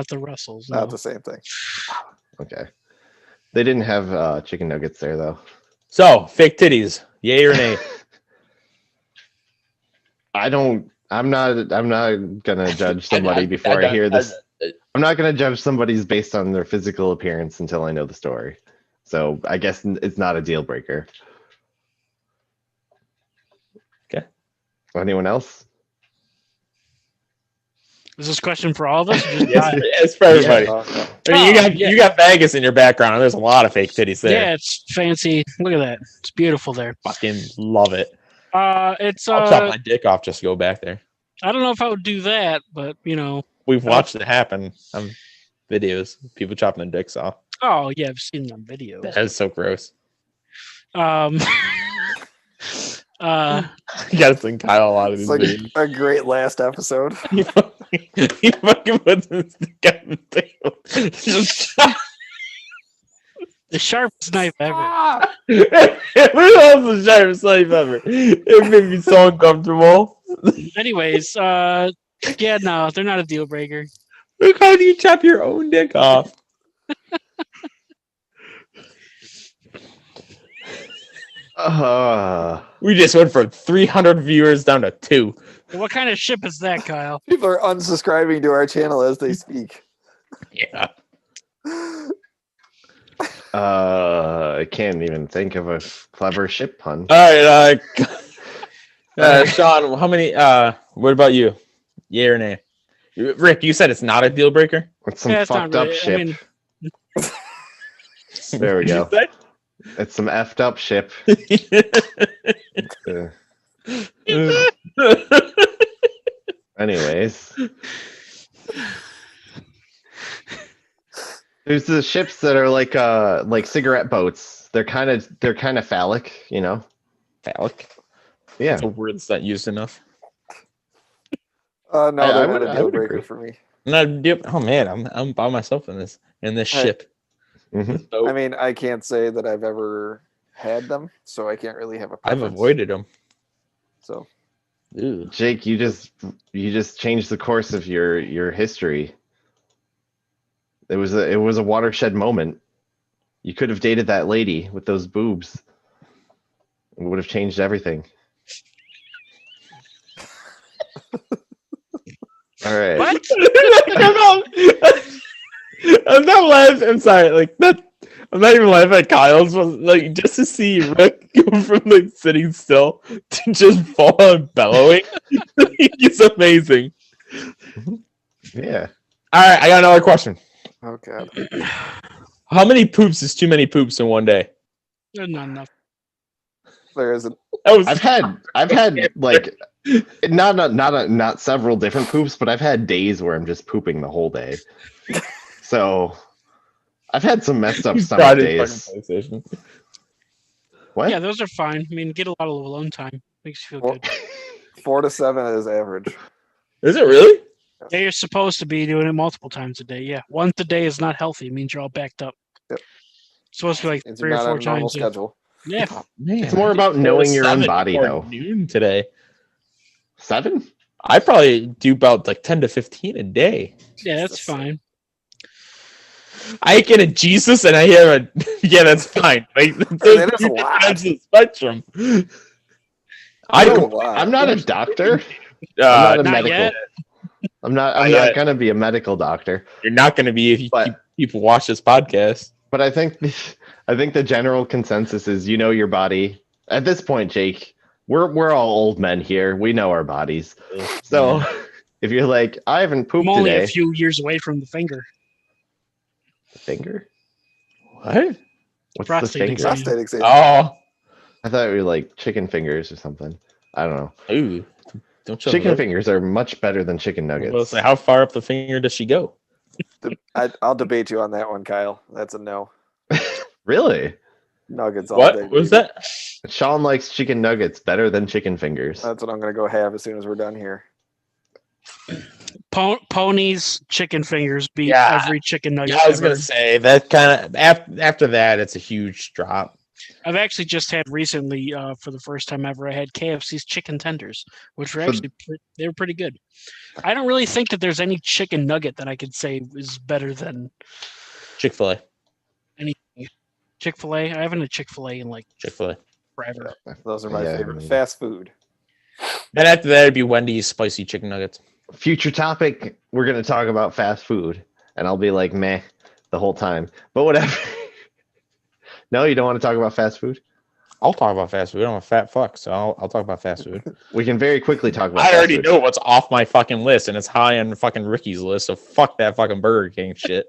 the Russells. No. Not the same thing. okay. They didn't have chicken nuggets there though. So, fake titties, yay or nay? I'm not gonna judge somebody before I hear this. I'm not gonna judge somebody's based on their physical appearance until I know the story. So I guess it's not a deal breaker. Okay. Anyone else? Is this question for all of us? Or just Yes, mine? it's for everybody. Yeah. I mean, Oh, yeah. you got Vegas in your background, and there's a lot of fake titties there. Yeah, it's fancy. Look at that. It's beautiful there. Fucking love it. It's I'll chop my dick off just to go back there. I don't know if I would do that, but you know. We've watched it happen on videos. People chopping their dicks off. Oh yeah, I've seen them videos. That is so gross. Um. You gotta send Kyle a lot of It's these like videos. a great last episode. He fucking puts his dick on the table. Just The sharpest knife ever. it was the sharpest knife ever. It made me so uncomfortable. Anyways, yeah, no, they're not a deal breaker. Look, how do you chop your own dick off? We just went from 300 viewers down to 2. What kind of ship is that, Kyle? People are unsubscribing to our channel as they speak. Yeah. I can't even think of a clever ship pun. All right, Sean, how many? What about you? Yay or nay? Rick, you said it's not a deal breaker. It's some Yeah, it's not fucked up really- ship. I mean, There we go. You said? It's some effed up ship. Anyways. There's the ships that are like cigarette boats. They're kind of phallic, you know. Phallic. Yeah. That's a word that's not used enough. No, I they're would- not a I deal would breaker agree. for me. Oh man, I'm by myself in this Hey. ship. Mhm. So I mean, I can't say that I've ever had them, so I can't really have a I've preference. avoided them. So Ew. Jake, you just changed the course of your history. It was a watershed moment. You could have dated that lady with those boobs. It would have changed everything. All right. what? I'm not laughing. I'm sorry. Like that. I'm not even laughing at Kyle's. But like just to see Rick go from like sitting still to just fall on bellowing. It's amazing. Yeah. All right, I got another question. oh god, How many poops is too many poops in one day? Not enough. there isn't. That was I've had like not several different poops, but I've had days where I'm just pooping the whole day. So I've had some messed up He's stomach got his days. fucking PlayStation. What? Yeah, those are fine. I mean, get a lot of alone time. Makes you feel good. 4 to 7 is average. Is it really? Yeah, you're supposed to be doing it multiple times a day. Yeah, once a day is not healthy. It means you're all backed up. Yep. It's supposed to be like It's 3 or not 4 a normal times. schedule. Yeah. Oh, man, It's more I did about 4 to knowing your own 7 body, before though. Noon today. 7? I probably do about like 10 to 15 a day. Yeah, that's Jesus. fine. I get a Jesus and I have a yeah, that's fine. Like those That is two a different lot. ends of the spectrum. I'm not a doctor. I'm not a Not medical. yet. I'm not yet. gonna be a medical doctor. You're not going to be if you But- keep people watch this podcast. But I think the general consensus is you know your body. At this point, Jake, we're all old men here. We know our bodies. So if you're like, I haven't pooped I'm only today. a few years away from the finger. Finger? What? What's Prostate the finger? exam. Prostate exam. Oh, I thought we were like chicken fingers or something. I don't know. ooh, don't show Chicken the- fingers are much better than chicken Well, nuggets. so how far up the finger does she go? I'll debate you on that one, Kyle. That's a no. Really? Nuggets all What day. was baby. that? Sean likes chicken nuggets better than chicken fingers. That's what I'm gonna go have as soon as we're done here. Ponies, chicken fingers beat Yeah. every chicken nugget. Yeah, I was ever. gonna say that kind of after that, it's a huge drop. I've actually just had recently, for the first time ever, I had KFC's chicken tenders, which were So- actually they were pretty good. I don't really think that there's any chicken nugget that I could say is better than Chick-fil-A, Chick-fil-A. I haven't had Chick-fil-A in like Chick-fil-A. forever. Those are my Yeah, favorite I mean- fast food. Then after that, it'd be Wendy's spicy chicken nuggets. Future topic, we're gonna talk about fast food, and I'll be like meh the whole time. But whatever. No, you don't want to talk about fast food? I'll talk about fast food. I'm a fat fuck, so I'll talk about fast food. We can very quickly talk about I fast already food. know what's off my fucking list, and it's high on fucking Ricky's list. So fuck that fucking Burger King shit.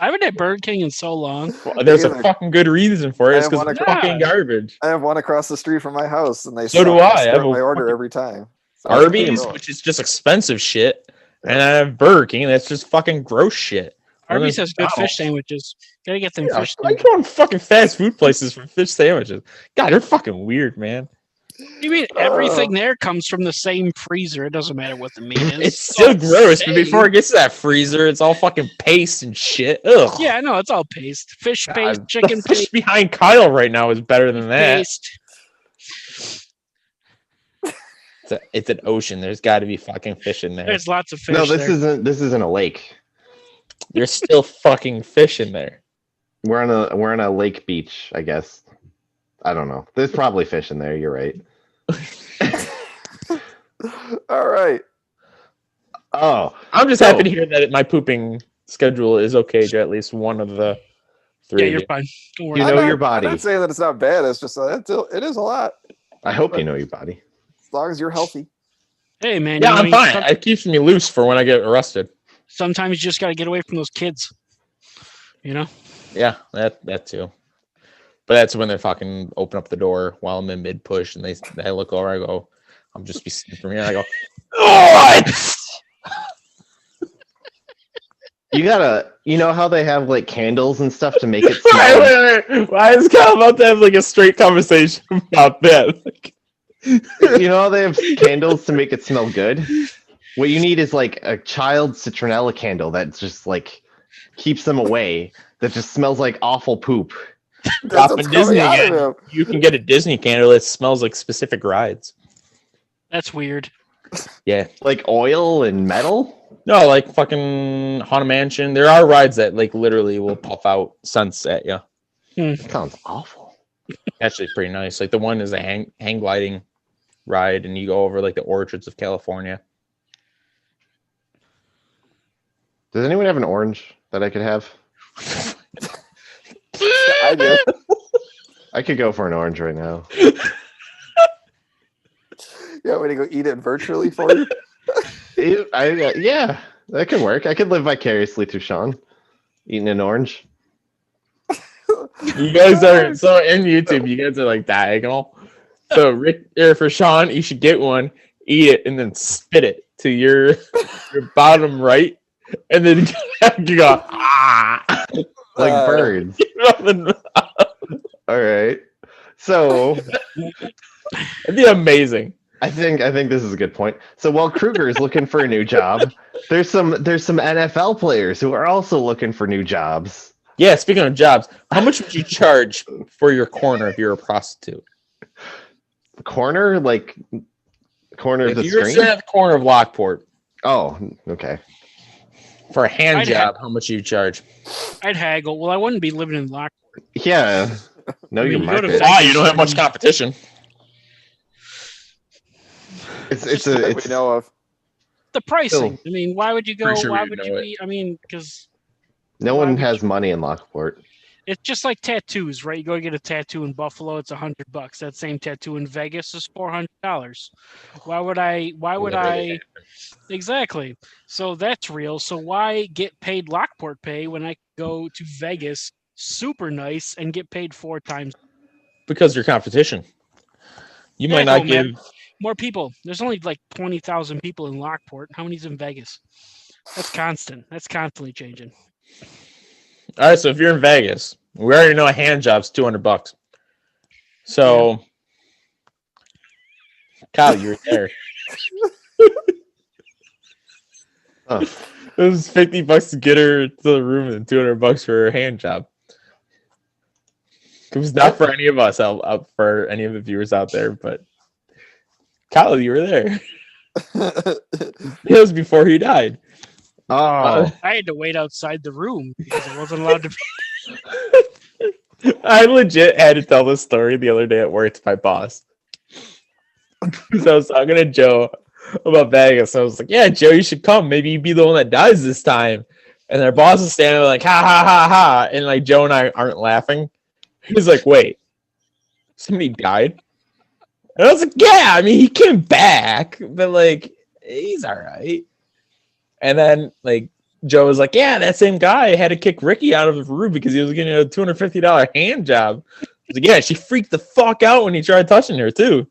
I haven't had Burger King in so long. Well, there's a Either. fucking good reason for it. It's I because wanna it's try. fucking garbage. I have one across the street from my house, and they So do suck. I. I have screw up a my order fucking- every time. So Arby's, I don't which is just expensive shit, and I have Burger King, that's just fucking gross shit. Arby's has good McDonald's. fish sandwiches. Gotta get them Yeah, fish I sandwiches. go on fucking fast food places for fish sandwiches. God, they're fucking weird, man. You mean everything there comes from the same freezer? It doesn't matter what the meat is. It's still all gross, the but same. before it gets to that freezer, it's all fucking paste and shit. Ugh. Yeah, I know it's all paste. Fish God, paste, the chicken fish paste, behind Kyle right now is better than that. paste. It's an ocean. There's got to be fucking fish in there. There's lots of fish. No, this there. isn't a lake. There's still fucking fish in there. We're on a lake beach, I guess. I don't know. There's probably fish in there. You're right. All right. Oh, I'm just So- happy to hear that my pooping schedule is okay to at least one of the three. Yeah, of you're you. fine. Don't worry. You I'm know not- your body. I'm not saying that it's not bad. It's just it is a lot. I hope you know your body. As long as you're healthy. Hey, man. Yeah, you know, I'm fine. It keeps me loose for when I get arrested. Sometimes you just got to get away from those kids. You know? Yeah, that too. But that's when they fucking open up the door while I'm in mid push, and they look over. I go, I'm just be sitting from here. And I go, what? You know how they have like candles and stuff to make it smell. Wait. Why is Kyle about to have like a straight conversation about that? Like, You know how they have candles to make it smell good. What you need is like a child citronella candle that just like keeps them away. That just smells like awful poop. That's Drop what's in Disney coming out of again. him. you can get a Disney candle that smells like specific rides. That's weird. Yeah. Like oil and metal. No, like fucking Haunted Mansion. There are rides that like literally will puff out scents at you. Sounds awful. Actually, pretty nice. Like the one is a hang gliding ride, and you go over like the orchards of California. Does anyone have an orange that I could have? I do. I could go for an orange right now. Yeah, way to go eat it virtually for you. Yeah, that could work. I could live vicariously through Sean eating an orange. You guys are so in YouTube. You guys are like diagonal. So Rick, or for Sean, you should get one, eat it, and then spit it to your bottom right, and then you go like birds. All right. So It'd be amazing. I think this is a good point. So while Kruger is looking for a new job, there's some NFL players who are also looking for new jobs. Yeah, speaking of jobs, how much would you charge for your corner if you're a prostitute? Corner, like corner of If the you're screen. sitting at the corner of Lockport Oh, okay. for a hand I'd job, how much do you charge? I'd haggle. Well, I wouldn't be living in Lockport. Yeah. No, I mean, your you go to market. Wow, you don't have much competition. It's that we know of. The pricing. Still- I mean, why would you go? Pretty sure Why we would know you it. be? I mean, because no why one would has money in Lockport. it's just like tattoos, right? You go get a tattoo in Buffalo, it's $100. That same tattoo in Vegas is $400. Why would I? Literally. Exactly. So that's real. So why get paid Lockport pay when I go to Vegas, super nice, and get paid 4 times? Because your competition. You Yeah, might not no, man. give. More people. There's only like 20,000 people in Lockport. How many's in Vegas? That's constant. That's constantly changing. All right, so if you're in Vegas, we already know a hand job's $200. So, Kyle, you're there. Huh. It was $50 to get her to the room and $200 for her hand job. It was not for any of us out for any of the viewers out there, but Kyle, you were there. It was before he died. Oh, I had to wait outside the room because I wasn't allowed to be. I legit had to tell this story the other day at work to my boss. Because I was talking to Joe about Vegas. I was like, yeah, Joe, you should come. Maybe you'd be the one that dies this time. And their boss is standing there like, ha, ha, ha, ha. And like Joe and I aren't laughing. He's like, wait, somebody died? And I was like, yeah, I mean, he came back, but like, he's all right. And then like Joe was like, yeah, that same guy had to kick Ricky out of the room because he was getting a $250 hand job. I was like, yeah, she freaked the fuck out when he tried touching her too.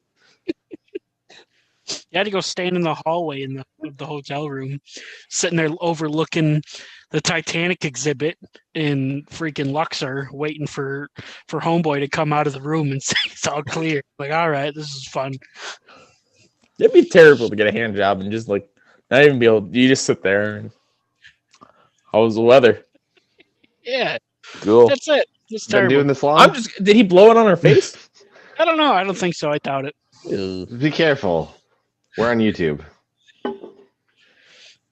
You had to go stand in the hallway in the hotel room, sitting there overlooking the Titanic exhibit in freaking Luxor, waiting for homeboy to come out of the room and say it's all clear. Like, all right, this is fun. It'd be terrible to get a hand job and just like not even be able. You just sit there and how was the weather? Yeah, Cool. that's it. It's been terrible. doing this long. I'm just. Did he blow it on her face? I don't know. I don't think so. I doubt it. Ew. Be careful. We're on YouTube. Not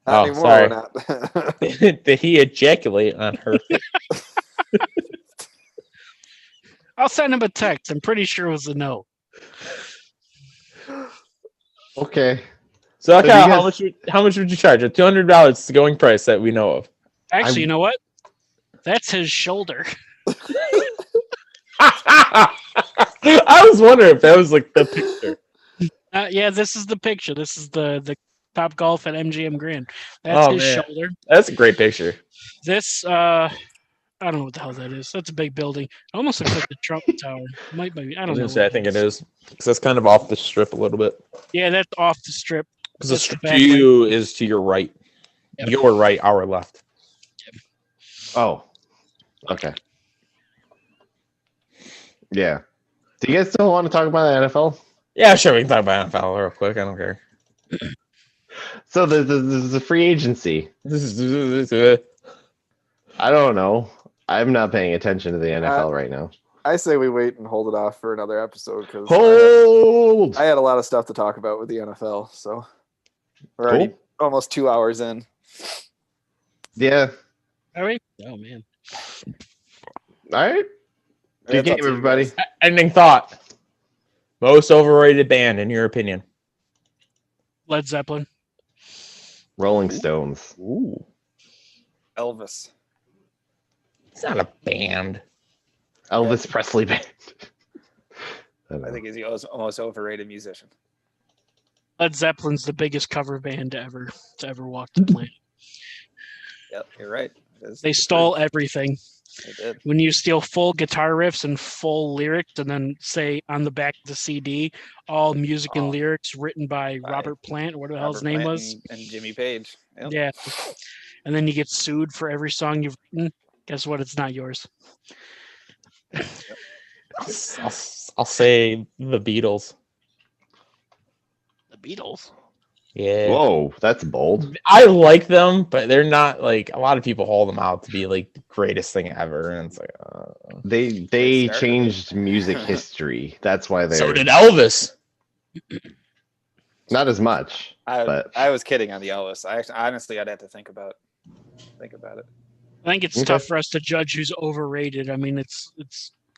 Oh, anymore, sorry. we're not. Did he ejaculate on her face? I'll send him a text. I'm pretty sure it was a no. Okay. So, So Kyle, do you guys- how much would you charge? $200 is the going price that we know of. Actually, you know what? That's his shoulder. I was wondering if that was like the picture. Yeah, this is the picture. This is the Top Golf at MGM Grand. That's Oh, his man. shoulder. That's a great picture. This I don't know what the hell that is. That's a big building. It almost looks like the Trump Tower. Might be. I I don't was know. gonna say I think it is because that's kind of off the strip a little bit. Yeah, that's off the strip. Because the That's the strip back to you is to your right. Yep. Your right, our left. Oh. Okay. Yeah. Do you guys still want to talk about the NFL? Yeah, sure. We can talk about NFL real quick. I don't care. So there's the free agency. This is I don't know. I'm not paying attention to the NFL right now. I say we wait and hold it off for another episode because Hold. I had a lot of stuff to talk about with the NFL. So we're already almost 2 hours in. Yeah. Are we? Oh man. All right. Good That's up game, to you everybody. guys. ending thought. Most overrated band in your opinion? Led Zeppelin. Rolling Stones. Ooh, Elvis. it's not a band. Elvis Presley band. I think he's the most overrated musician. Led Zeppelin's the biggest cover band to ever walk the planet. Yep, you're right. They stole everything. They did. When you steal full guitar riffs and full lyrics, and then say on the back of the CD, all music and lyrics written by Robert Plant, or whatever the hell his Robert name Plant was. and Jimmy Page. Yep. Yeah. And then you get sued for every song you've written. Guess what? It's not yours. I'll say the Beatles. The Beatles. Yeah. Whoa, that's bold. I like them, but they're not like a lot of people hold them out to be like the greatest thing ever, and it's like They changed music history. That's why they're so did Elvis. not as much. But I was kidding on the Elvis. Honestly, I'd have to think about it. I think it's Okay. tough for us to judge who's overrated. I mean, it's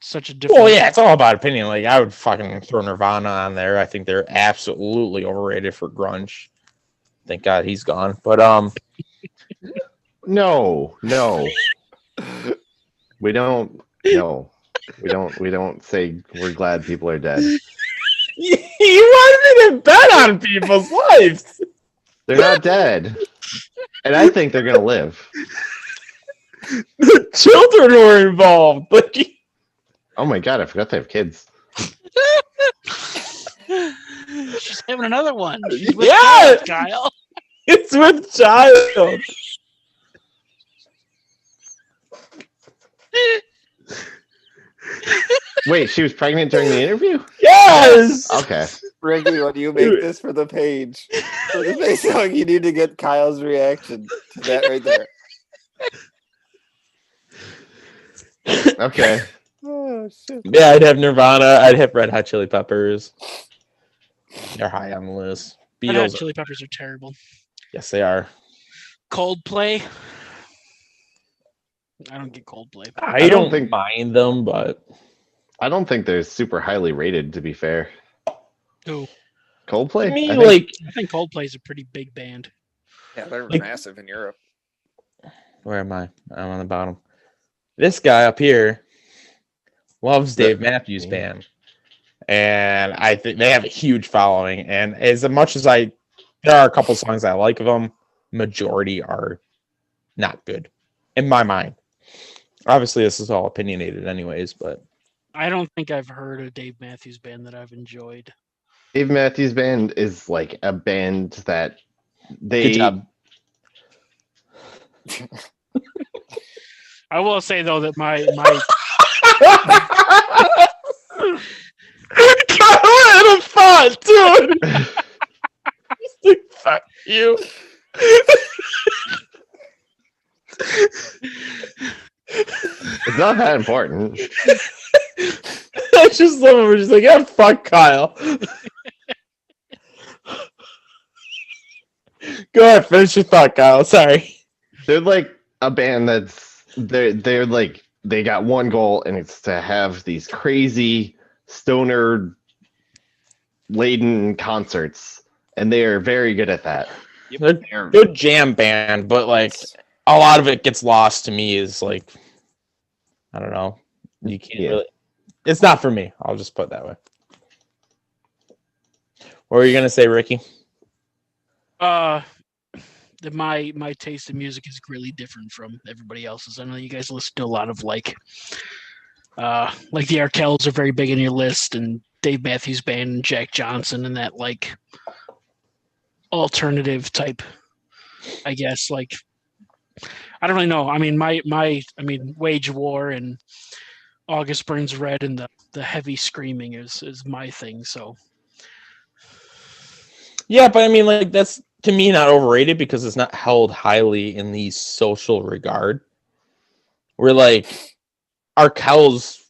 such a different. Well, yeah, it's all about opinion. Like I would fucking throw Nirvana on there. I think they're absolutely overrated for grunge. Thank God he's gone. But no. We don't say we're glad people are dead. you wanted me to bet on people's lives. They're not dead. And I think they're gonna live. The children were involved. Like, Oh my god, I forgot they have kids. She's having another one. She's with Yeah! Kyle. it's with child. Wait, she was pregnant during the interview? Yes. Okay. Ricky, when you make this for the page, for the Facebook, you need to get Kyle's reaction to that right there. Okay. Oh shit! Yeah, I'd have Nirvana. I'd have Red Hot Chili Peppers. They're high on the list. Red Hot Beatles. Chili Peppers are terrible. Yes, they are. Coldplay. I don't get Coldplay. I don't don't think- mind them, but I don't think they're super highly rated, to be fair. Who? Coldplay? to me, I think- like, I think Coldplay is a pretty big band. Yeah, they're Like- massive in Europe. where am I? I'm on the bottom. This guy up here loves Dave Matthews Band, and I think they have a huge following. And as much as there are a couple songs I like of them, majority are not good in my mind. Obviously, this is all opinionated, anyways, but I don't think I've heard a Dave Matthews Band that I've enjoyed. Dave Matthews Band is like a band that they good job. I will say though that my I had a thought, dude. Fuck you. it's not that important. I just love it. We're just like, yeah, fuck Kyle. Go ahead, finish your thought, Kyle. Sorry. They're like a band they're like they got one goal, and it's to have these crazy stoner laden concerts, and they are very good at that. They're good jam band, but like a lot of it gets lost to me is like, I don't know. You can't really. It's not for me. I'll just put it that way. What were you gonna say, Ricky? That my taste in music is really different from everybody else's. I know you guys listen to a lot of like the Arkells are very big in your list, and Dave Matthews Band and Jack Johnson and that like alternative type, I guess. Like I don't really know. I mean I mean Wage War and August Burns Red and the heavy screaming is my thing. So Yeah, but I mean, like, that's to me not overrated because it's not held highly in the social regard. Where like Arkells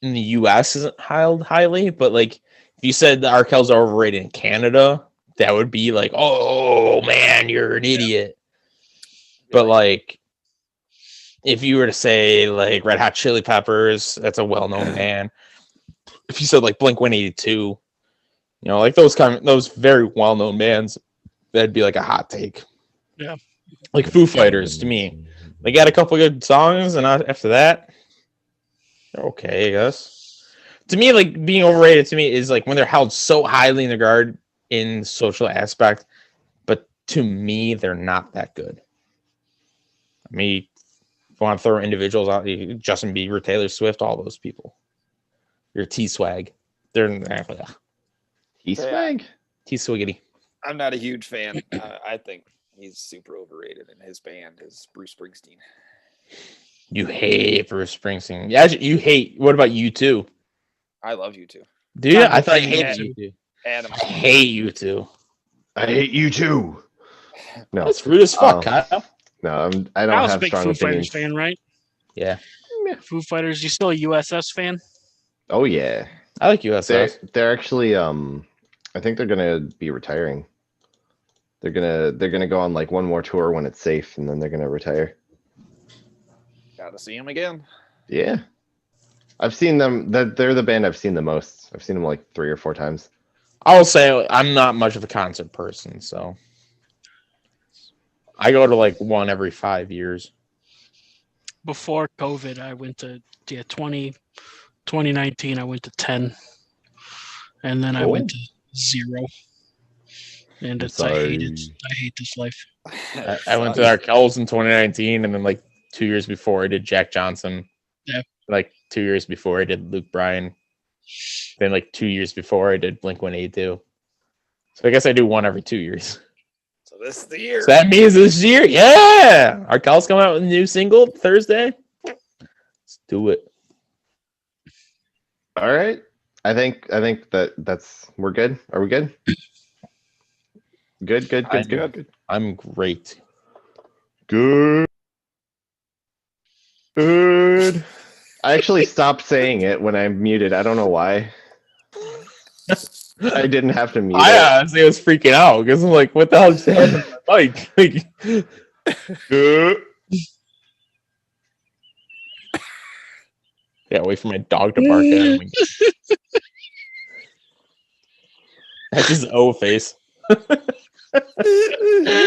in the US isn't held highly, but like if you said the Arkells are overrated in Canada, that would be like, oh man, you're an idiot. But like if you were to say like Red Hot Chili Peppers, that's a well-known band. If you said like Blink-182, you know, like those very well-known bands, that'd be like a hot take. Yeah. Like Foo Fighters to me. They got a couple good songs, and after that, they're okay, I guess. To me, like being overrated to me is like when they're held so highly in regard in social aspect, but to me, they're not that good. I mean, if you want to throw individuals out, Justin Bieber, Taylor Swift, all those people. Your T-Swag. They're T-Swag? T-Swiggity. I'm not a huge fan. I think he's super overrated, and his band is Bruce Springsteen. You hate Bruce Springsteen. Yeah, you hate. What about U2? I love U2. Do you? Tom I thought you Petty, hated yeah. U2. Adam. I hate U2. I hate you too. No, That's rude as fuck, Kyle. no, I I don't was a have big strong Foo opinions. Fighters fan, right? Yeah, Foo Fighters. You still a USS fan? Oh yeah, I like USS. they're actually I think they're gonna be retiring. They're gonna go on like one more tour when it's safe, and then they're gonna retire. Gotta see him again. Yeah, I've seen them. They're the band I've seen the most. I've seen them like 3 or 4 times. I will say I'm not much of a concert person, so I go to like one every 5 years. Before COVID, I went to 2019. I went to 10, and then I went to 0. And it's I hate this life. I went to Arkells in 2019, and then like 2 years before I did Jack Johnson. Yeah. Like 2 years before I did Luke Bryan. Then like 2 years before I did Blink-182. So I guess I do one every 2 years. So this is the year. So that means this year, yeah. Arkells coming out with a new single Thursday. Let's do it. All right. I think that's we're good. Are we good? Good. I'm great. Good. I actually stopped saying it when I muted. I don't know why. I didn't have to mute I honestly was freaking out because I'm like, what the hell just happened to my mic? it. Yeah, wait for my dog to bark at me. That's his O face.